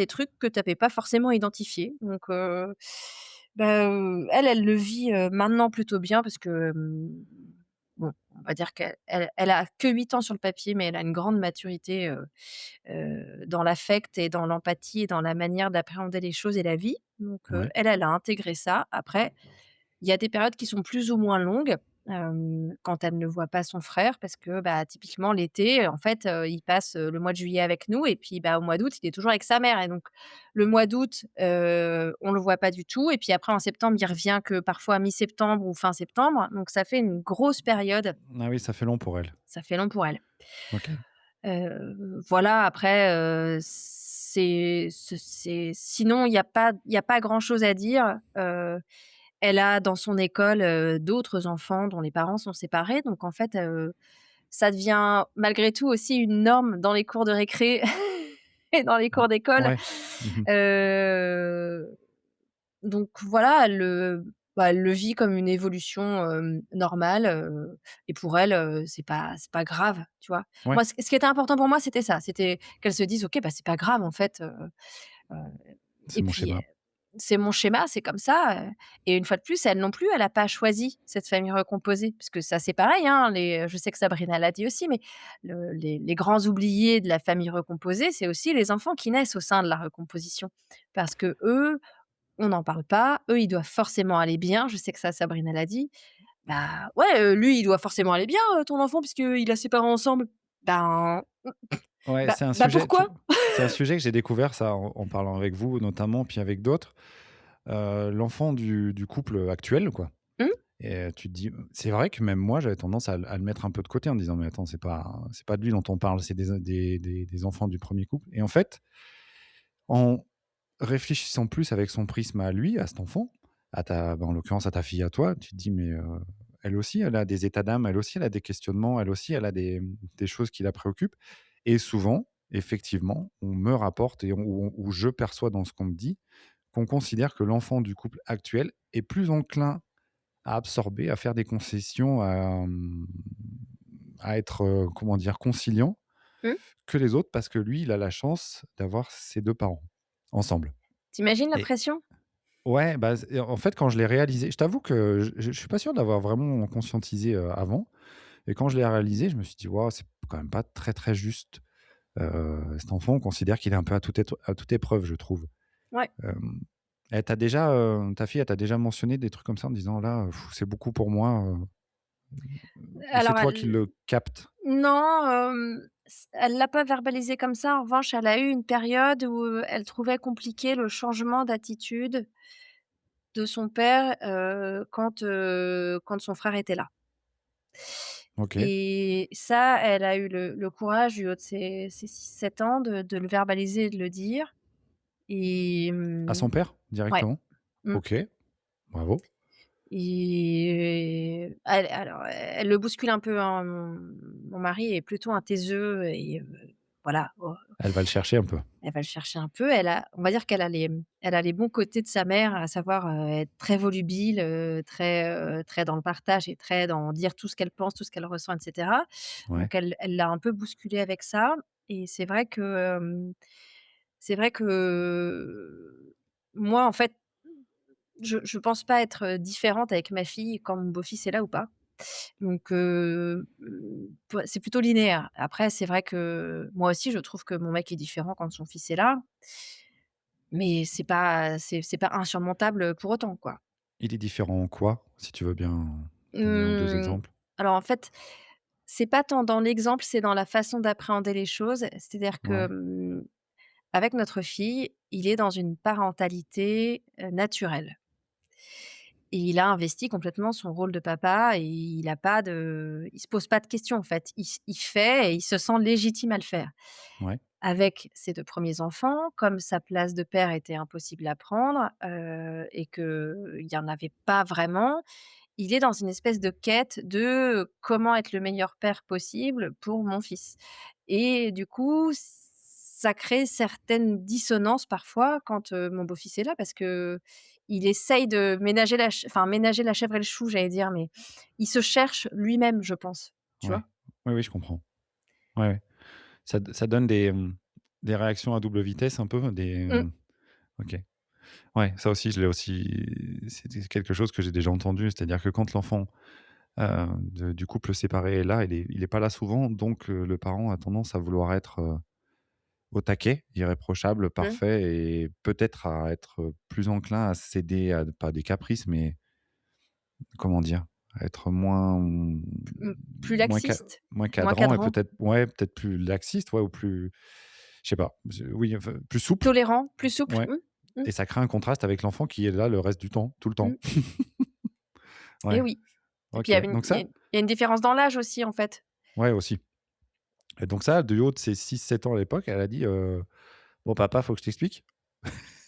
trucs que tu avais pas forcément identifiés. Donc, elle le vit, maintenant plutôt bien parce que, bon, on va dire qu'elle a que 8 ans sur le papier, mais elle a une grande maturité, dans l'affect et dans l'empathie et dans la manière d'appréhender les choses et la vie. Donc, ouais, elle a intégré ça. Après, il y a des périodes qui sont plus ou moins longues. quand elle ne voit pas son frère parce que, bah, typiquement l'été, en fait, il passe, le mois de juillet avec nous et puis, bah, au mois d'août, il est toujours avec sa mère et donc le mois d'août, on le voit pas du tout et puis après en septembre, il revient que parfois mi-septembre ou fin septembre, donc ça fait une grosse période. Ah oui, ça fait long pour elle. Ça fait long pour elle. OK. Voilà, après, c'est sinon il y a pas grand chose à dire. Elle a dans son école, d'autres enfants dont les parents sont séparés, donc en fait, ça devient malgré tout aussi une norme dans les cours de récré et dans les Mmh. cours d'école. Ouais. Mmh. Heu, donc voilà, elle le vit comme une évolution, normale, et pour elle, c'est pas grave, tu vois? Ouais, Moi, ce qui était important pour moi, c'était ça, c'était qu'elle se dise: «OK, bah, c'est pas grave en fait, heu» c'est et mon puis, schéma. c'est mon schéma, c'est comme ça, et une fois de plus, elle non plus, elle a pas choisi cette famille recomposée. Parce que ça, c'est pareil, hein, je sais que Sabrina l'a dit aussi, mais les grands oubliés de la famille recomposée, c'est aussi les enfants qui naissent au sein de la recomposition. Parce qu'eux, on n'en parle pas, eux, ils doivent forcément aller bien. Je sais que ça, Sabrina l'a dit. Bah, ouais, lui, il doit forcément aller bien, ton enfant, puisqu'il a ses parents ensemble. Ben, Ouais, bah, pourquoi? c'est un sujet que j'ai découvert ça en parlant avec vous notamment, puis avec d'autres. L'enfant du couple actuel, quoi. Mmh? Et tu te dis c'est vrai que même moi, j'avais tendance à le mettre un peu de côté en me disant: «Mais attends, c'est pas de lui dont on parle, c'est des enfants du premier couple» et en fait, en réfléchissant plus avec son prisme à lui, à cet enfant, en l'occurrence à ta fille, à toi, tu te dis: «Mais elle aussi, elle a des états d'âme, elle aussi, elle a des questionnements, elle aussi, elle a des choses qui la préoccupent» et souvent, effectivement, on me rapporte et ou je perçois dans ce qu'on me dit, qu'on considère que l'enfant du couple actuel est plus enclin à absorber, à faire des concessions, à être, comment dire? Conciliant Mmh? que les autres parce que lui, il a la chance d'avoir ses 2 parents ensemble Tu la et pression? ouais, bah, en fait, quand je l'ai réalisé je t'avoue que je suis pas sûr d'avoir vraiment conscientisé, avant et quand je l'ai réalisé, je me suis dit: «Waouh, c'est quand même pas très, très juste». Cet enfant, on considère qu'il est un peu à toute épreuve, je trouve. Ouais. Hem, Elle t'a déjà, ta fille, elle t'a déjà mentionné des trucs comme ça en disant: «Là, c'est beaucoup pour moi», ou c'est Alors toi qui elle le captes? non, elle l'a pas verbalisé comme ça. En revanche, elle a eu une période où, elle trouvait compliqué le changement d'attitude de son père, quand son frère était là. OK. Et ça, elle a eu le courage du haut de ses 6-7 ans de le verbaliser et de le dire et À son père, ouais. directement? Mmh. OK, bravo. Et elle le bouscule un peu, hein, mon mari est plutôt un taiseux et voilà. Elle va le chercher un peu. Elle va le chercher un peu. On va dire qu'elle a elle a les bons côtés de sa mère, à savoir, être très volubile, très dans le partage et très dans dire tout ce qu'elle pense, tout ce qu'elle ressent et cetera. Ouais. Donc elle l'a un peu bousculé avec ça et c'est vrai que moi, en fait, je pense pas être, différente avec ma fille quand mon beau-fils est là ou pas. Donc c'est plutôt linéaire. Après, c'est vrai que moi aussi, je trouve que mon mec est différent quand son fils est là, mais c'est pas insurmontable, pour autant, quoi. Il est différent en quoi? Si tu veux bien donner 1 ou 2 Mmh, exemples? alors en fait, c'est pas tant dans l'exemple, c'est dans la façon d'appréhender les choses. C'est-à-dire que, Ouais, avec notre fille, il est dans une parentalité, naturelle. Et il a investi complètement son rôle de papa et il se pose pas de questions, en fait. Il fait et il se sent légitime à le faire. ouais, Avec ses 2 premiers enfants, comme sa place de père était impossible à prendre, et qu'il y en avait pas vraiment, il est dans une espèce de quête de comment être le meilleur père possible pour mon fils. Et du coup, ça crée certaines dissonances parfois quand, mon beau-fils est là parce qu'il essaye de ménager la chèvre et le chou, j'allais dire, mais il se cherche lui-même, je pense, tu vois? ouais. Oui, oui, je comprends. Ouais, ouais. Ça donne des réactions à double vitesse un peu, Mmh, OK. Ouais, ça aussi, je l'ai aussi c'est quelque chose que j'ai déjà entendu. C'est-à-dire que quand l'enfant, du couple séparé est là, il est pas là souvent, donc le parent a tendance à vouloir être, au taquet, irréprochable, mmh. parfait et peut-être à être, plus enclin à céder à pas des caprices, mais comment dire? À être moins, Mmh, plus moins ca laxiste, moins moins cadrant et cadrant, peut-être ouais, peut-être plus laxiste, ouais, ou plus je sais pas, oui, enfin, plus souple, tolérant, plus souple. ouais, Mmh, et ça crée un contraste avec l'enfant qui est là le reste du temps, tout le mmh, temps. mmh et Ouais, oui et puis OK. Donc ça il y a une différence dans l'âge aussi, en fait. ouais, aussi, et donc ça, du haut de ses 6-7 ans à l'époque, elle a dit, «Bon papa, faut que je t'explique».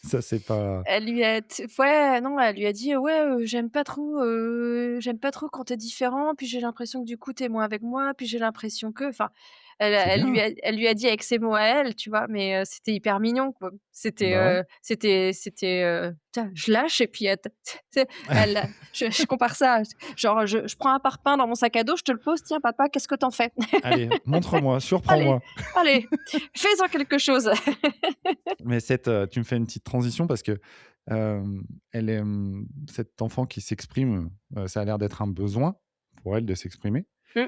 Ça, c'est pas Elle lui a t ouais, non, elle lui a dit: «Ouais, j'aime pas trop quand tu es différent, puis j'ai l'impression que du coup tu es moins avec moi, puis j'ai l'impression que» enfin, c'est bien. elle lui a dit avec ses mots à elle, tu vois? Mais c'était hyper mignon, quoi. Bah, ouais. Tiens, je lâche et puis elle te tu sais, elle a je compare ça, genre je prends un parpaing dans mon sac à dos, je te le pose: «Tiens papa, qu'est-ce que tu en fais?» Allez, montre-moi, «Allez, surprends-moi. allez, fais-en quelque chose!» Mais tu me fais une petite transition parce que, elle est, cet enfant qui s'exprime, ça a l'air d'être un besoin pour elle de s'exprimer. Mmh.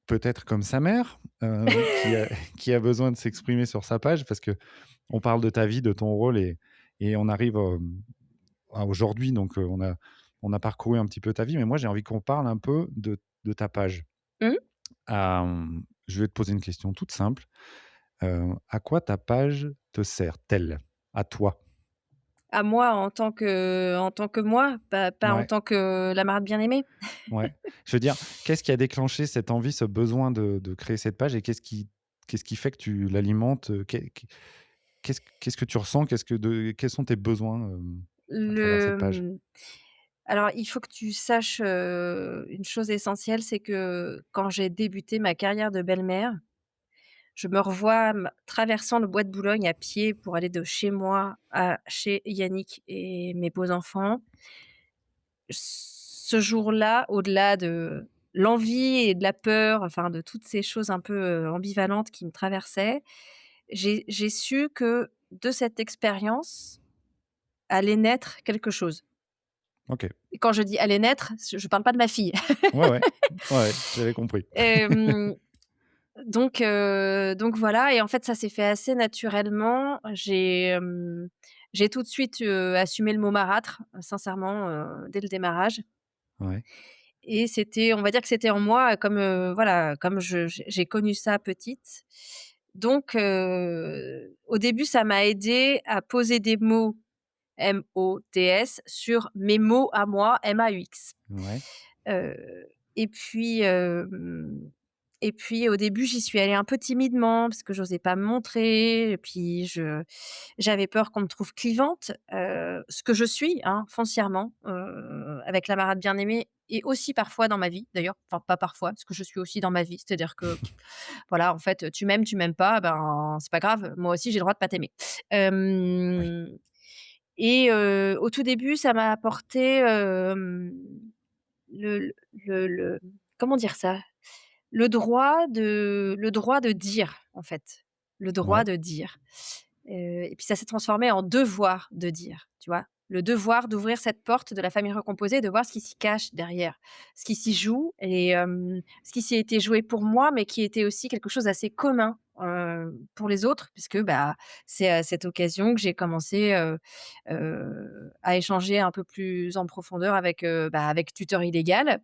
Peut-être comme sa mère, qui a qui a besoin de s'exprimer sur sa page parce qu'on parle de ta vie, de ton rôle et on arrive, à aujourd'hui donc on a parcouru un petit peu ta vie, mais moi j'ai envie qu'on parle un peu de ta page. Mmh. Je vais te poser une question toute simple. À quoi ta page te sert-elle? À toi? À moi en tant que moi, pas en Ouais, tant que la marade bien-aimée? ouais. Je veux dire, qu'est-ce qui a déclenché cette envie, ce besoin de créer cette page et qu'est-ce qui fait que tu l'alimentes? Qu'est-ce que tu ressens? Quels sont tes besoins, à travers cette Le, page? alors il faut que tu saches, une chose essentielle, c'est que quand j'ai débuté ma carrière de belle-mère, je me revois traversant le bois de Boulogne à pied pour aller de chez moi à chez Yannick et mes beaux-enfants. Ce jour-là, au-delà de l'envie et de la peur, enfin de toutes ces choses un peu, ambivalentes qui me traversaient, j'ai su que de cette expérience allait naître quelque chose. OK. Et quand je dis allait naître, je parle pas de ma fille. Ouais, ouais. Ouais, j'avais compris. Hem, donc voilà et en fait, ça s'est fait assez naturellement. J'ai tout de suite, assumé le mot marâtre, sincèrement, dès le démarrage Ouais, et on va dire que c'était en moi comme, voilà, comme j'ai connu ça petite. Donc au début, ça m'a aidée à poser des mots MOTS sur mes mots à moi, MAUX. ouais, Heu et puis, et puis au début, j'y suis allée un peu timidement parce que j'osais pas me montrer et puis j'avais peur qu'on me trouve clivante, ce que je suis, hein, foncièrement, avec la marade bien-aimée et aussi parfois dans ma vie d'ailleurs, enfin pas parfois, parce que je suis aussi dans ma vie. C'est-à-dire que voilà, en fait, tu m'aimes pas, ben, c'est pas grave, moi aussi j'ai le droit de pas t'aimer. oui. Hem et au tout début, ça m'a apporté, le le comment dire ça? Le droit de dire, en fait. Le droit Ouais, de dire. Et puis ça s'est transformé en devoir de dire, tu vois? Le devoir d'ouvrir cette porte de la famille recomposée, de voir ce qui s'y cache derrière, ce qui s'y joue et ce qui s'y était joué pour moi, mais qui était aussi quelque chose d'assez commun, pour les autres puisque, bah, c'est à cette occasion que j'ai commencé, à échanger un peu plus en profondeur avec, bah, avec Tuteur illégal,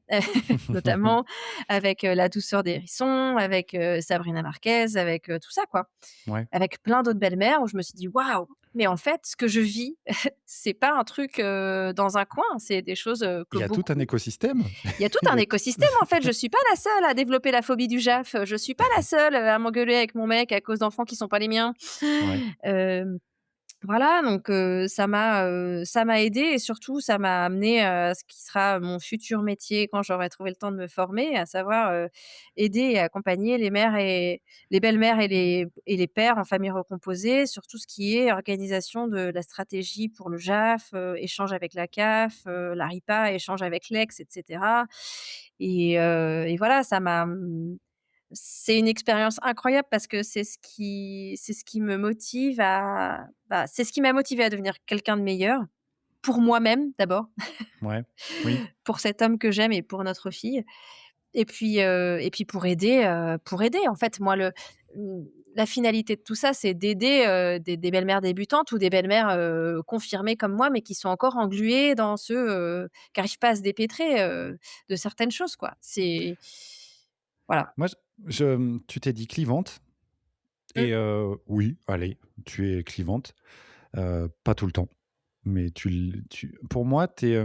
notamment avec, La douceur des hérissons, avec, Sabrina Marquez, avec, tout ça, quoi. ouais. Avec plein d'autres belles-mères où je me suis dit: «Waouh, mais en fait, ce que je vis, c'est pas un truc, dans un coin, c'est des choses, que Il y a tout un beaucoup». écosystème. Il y a tout Il un y a tout écosystème, en fait. Je suis pas la seule à développer la phobie du JAF, je suis pas la seule, à m'engueuler avec mon mec à cause d'enfants qui sont pas les miens. ouais, Hem voilà, donc ça m'a aidée et surtout ça m'a amenée, à ce qui sera mon futur métier quand j'aurai trouvé le temps de me former, à savoir, aider et accompagner les mères et les belles-mères et les pères en famille recomposée sur tout ce qui est organisation de la stratégie pour le JAF, échange avec la CAF, la RIPA, échange avec l'ex et cetera et voilà, c'est une expérience incroyable parce que c'est ce qui me motive à bah, c'est ce qui m'a motivée à devenir quelqu'un de meilleur, pour moi-même d'abord, ouais, oui, pour cet homme que j'aime et pour notre fille et puis pour aider en fait moi la finalité de tout ça, c'est d'aider, des belles-mères débutantes ou des belles-mères, confirmées comme moi, mais qui sont encore engluées dans qui arrivent pas à se dépêtrer, de certaines choses, quoi. C'est voilà. Moi, tu t'es dit clivante Mmh, et oui, allez, tu es clivante, pas tout le temps, mais pour moi, tu es,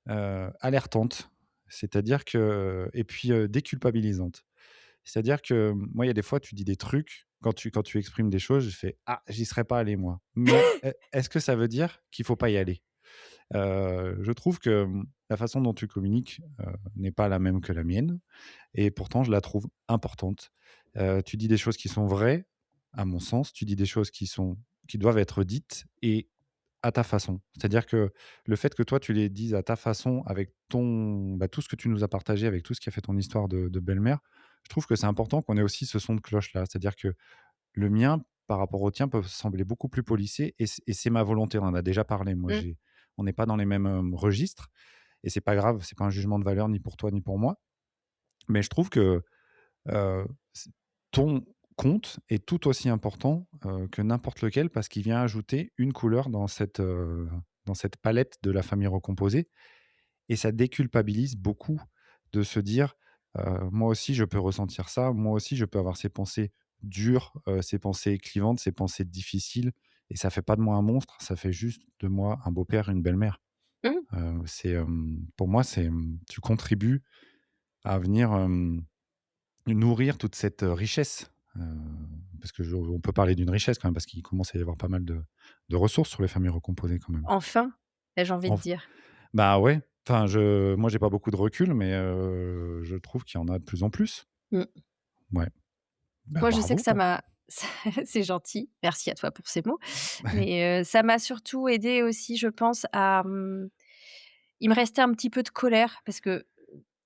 alertante, c'est-à-dire que et puis, déculpabilisante. C'est-à-dire que, moi, il y a des fois, tu dis des trucs, quand tu exprimes des choses, je fais: «Ah, j'y serais pas allé moi». Mais est-ce que ça veut dire qu'il faut pas y aller? Je trouve que, la façon dont tu communiques, n'est pas la même que la mienne et pourtant je la trouve importante. Tu dis des choses qui sont vraies, à mon sens, tu dis des choses qui doivent être dites et à ta façon. C'est-à-dire que le fait que toi, tu les dises à ta façon avec tout ce que tu nous as partagé, avec tout ce qui a fait ton histoire de belle-mère, je trouve que c'est important qu'on ait aussi ce son de cloche-là. C'est-à-dire que le mien, par rapport au tien, peut sembler beaucoup plus policé et c'est ma volonté. On en a déjà parlé. Moi, mmh, on n'est pas dans les mêmes, registres et c'est pas grave, c'est pas un jugement de valeur ni pour toi ni pour moi. Mais je trouve que, c ton conte est tout aussi important, que n'importe lequel parce qu'il vient ajouter une couleur dans cette palette de la famille recomposée et ça déculpabilise beaucoup de se dire, «Moi aussi je peux ressentir ça, moi aussi je peux avoir ces pensées dures, ces pensées clivantes, ces pensées difficiles» et ça fait pas de moi un monstre, ça fait juste de moi un beau-père, une belle-mère. mmh. Pour moi, tu contribues à venir, nourrir toute cette, richesse, parce que je on peut parler d'une richesse quand même, parce qu'il commence à y avoir pas mal de ressources sur les familles recomposées quand même. Enfin, ai-je envie de Enf dire. Bah, ouais, enfin moi j'ai pas beaucoup de recul, mais je trouve qu'il y en a de plus en plus. Mmh. Ouais, bah, Moi, je sais que bravo ça pour m'a c'est gentil, merci à toi pour ces mots, mais ça m'a surtout aidée aussi, je pense, il me restait un petit peu de colère parce que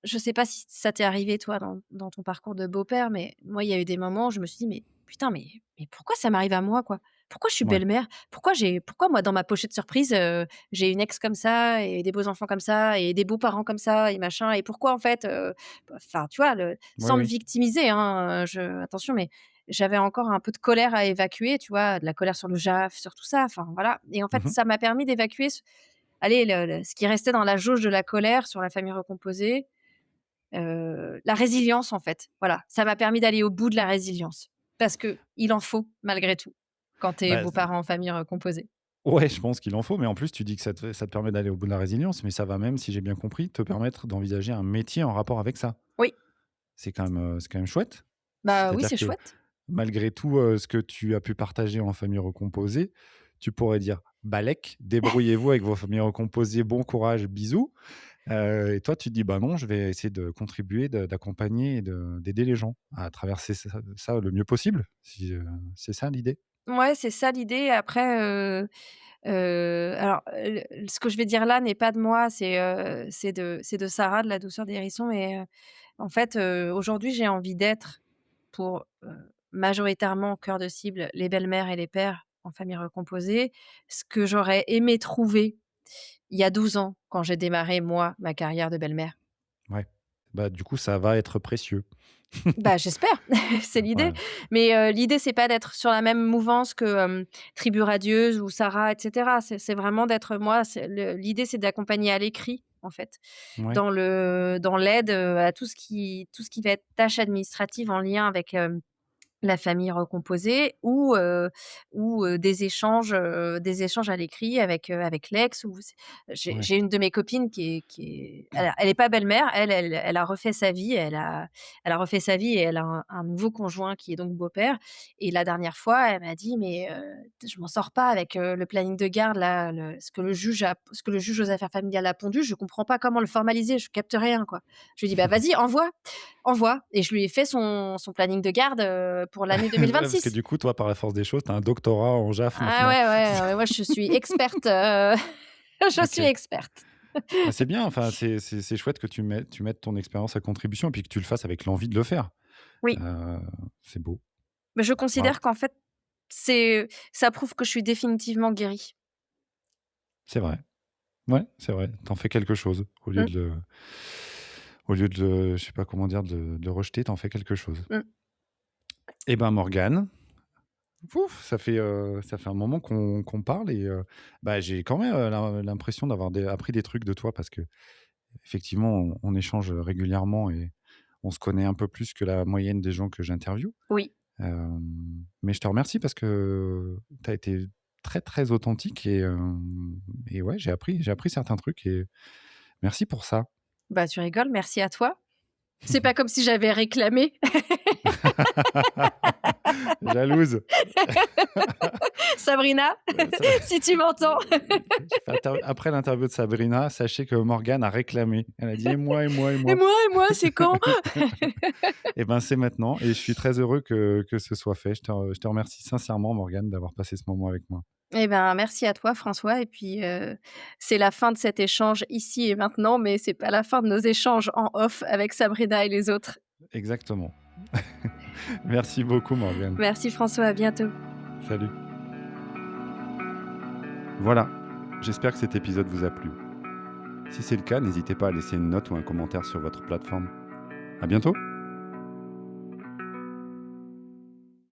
je sais pas si ça t'est arrivé toi dans ton parcours de beau-père, mais moi, il y a eu des moments où je me suis dit: «Mais putain, mais pourquoi ça m'arrive à moi, quoi? Pourquoi je suis ouais. belle-mère? Pourquoi moi, dans ma pochette surprise, j'ai une ex comme ça et des beaux enfants comme ça et des beaux-parents comme ça et machin et pourquoi en fait?» Enfin, tu vois, Oui, sans me oui. victimiser, hein, attention, mais j'avais encore un peu de colère à évacuer, tu vois? De la colère sur le JAF, sur tout ça, enfin voilà et en fait, Mmh. ça m'a permis d'évacuer allez, ce qui restait dans la jauge de la colère sur la famille recomposée. La résilience en fait, voilà, ça m'a permis d'aller au bout de la résilience. Parce qu'il en faut malgré tout, quand tu es Bah, beaux-parents en famille recomposée. ouais, je pense qu'il en faut, mais en plus tu dis que ça te permet d'aller au bout de la résilience, mais ça va même, si j'ai bien compris, te permettre d'envisager un métier en rapport avec ça. Oui, C'est quand même chouette. bah, oui, C'est-à-dire c'est que chouette. malgré tout, ce que tu as pu partager en famille recomposée, tu pourrais dire: «Balek, débrouillez-vous avec vos familles recomposées, bon courage, bisous». Et toi, tu te dis: «Bah, non, je vais essayer de contribuer, d'accompagner et d'aider les gens à traverser ça le mieux possible». Si, c'est ça l'idée? Ouais, c'est ça l'idée. Après, alors, ce que je vais dire là n'est pas de moi, c'est de Sarah, de La Douceur des Hérissons, mais, en fait, aujourd'hui, j'ai envie d'être pour, majoritairement, cœur de cible, les belles-mères et les pères en famille recomposée, ce que j'aurais aimé trouver il y a 12 ans, quand j'ai démarré, moi, ma carrière de belle-mère. Ouais. Bah, du coup, ça va être précieux. Bah, j'espère, c'est l'idée. Ouais, Mais, l'idée, c'est pas d'être sur la même mouvance que, Tribu radieuse ou Sarah et cetera. C'est vraiment d'être moi, l'idée, c'est d'accompagner à l'écrit, en fait, ouais, dans l'aide, à tout ce qui va être tâches administratives en lien avec, la famille recomposée ou des échanges à l'écrit avec l'ex ou j'ai ouais, j'ai une de mes copines qui est elle est pas belle-mère, elle a refait sa vie, elle a refait sa vie et elle a un nouveau conjoint qui est donc beau-père et la dernière fois, elle m'a dit: «Mais, je m'en sors pas avec, le planning de garde là, ce que le juge aux affaires familiales a pondu, je comprends pas comment le formaliser, je capte rien, quoi». Je lui ai dit: «Bah, vas-y, envoie» et je lui ai fait son planning de garde, pour l'année ouais, parce que 2026. du coup, toi, par la force des choses, tu as un doctorat en JAF Ah maintenant. ouais, ouais, ouais, moi je suis experte, je suis OK. experte. Bah, c'est bien, enfin, c'est chouette que tu mettes ton expérience à contribution et puis que tu le fasses avec l'envie de le faire. Oui, Heu, c'est beau. mais je Bravo. considère qu'en fait, ça prouve que je suis définitivement guérie. C'est vrai. Ouais, c'est vrai. Tu fais quelque chose Mmh, au lieu de le je sais pas comment dire, de le rejeter, t'en fais quelque chose. mmh. Eh ben Morgane, ouf, ça fait un moment qu'on parle et bah, j'ai quand même, l'impression d'avoir appris des trucs de toi parce qu'effectivement on échange régulièrement et on se connaît un peu plus que la moyenne des gens que j'interviewe. Oui. Mais je te remercie parce que tu as été très, très authentique et ouais, j'ai appris certains trucs et merci pour ça. Bah, tu rigoles, merci à toi. C'est pas comme si j'avais réclamé. Jalouse. Sabrina, Ça si tu m'entends. je fais après l'interview de Sabrina, sachez que Morgane a réclamé. Elle a dit: «Et moi, et moi, et moi». Et moi, c'est quand? Et ben, c'est maintenant et je suis très heureux que ce soit fait. Je te remercie sincèrement Morgane d'avoir passé ce moment avec moi. Eh ben, merci à toi François et puis, c'est la fin de cet échange ici et maintenant, mais c'est pas la fin de nos échanges en off avec Sabrina et les autres. Exactement. Merci beaucoup Morgane. Merci François, à bientôt. Salut. Voilà, j'espère que cet épisode vous a plu. Si c'est le cas, n'hésitez pas à laisser une note ou un commentaire sur votre plateforme. À bientôt!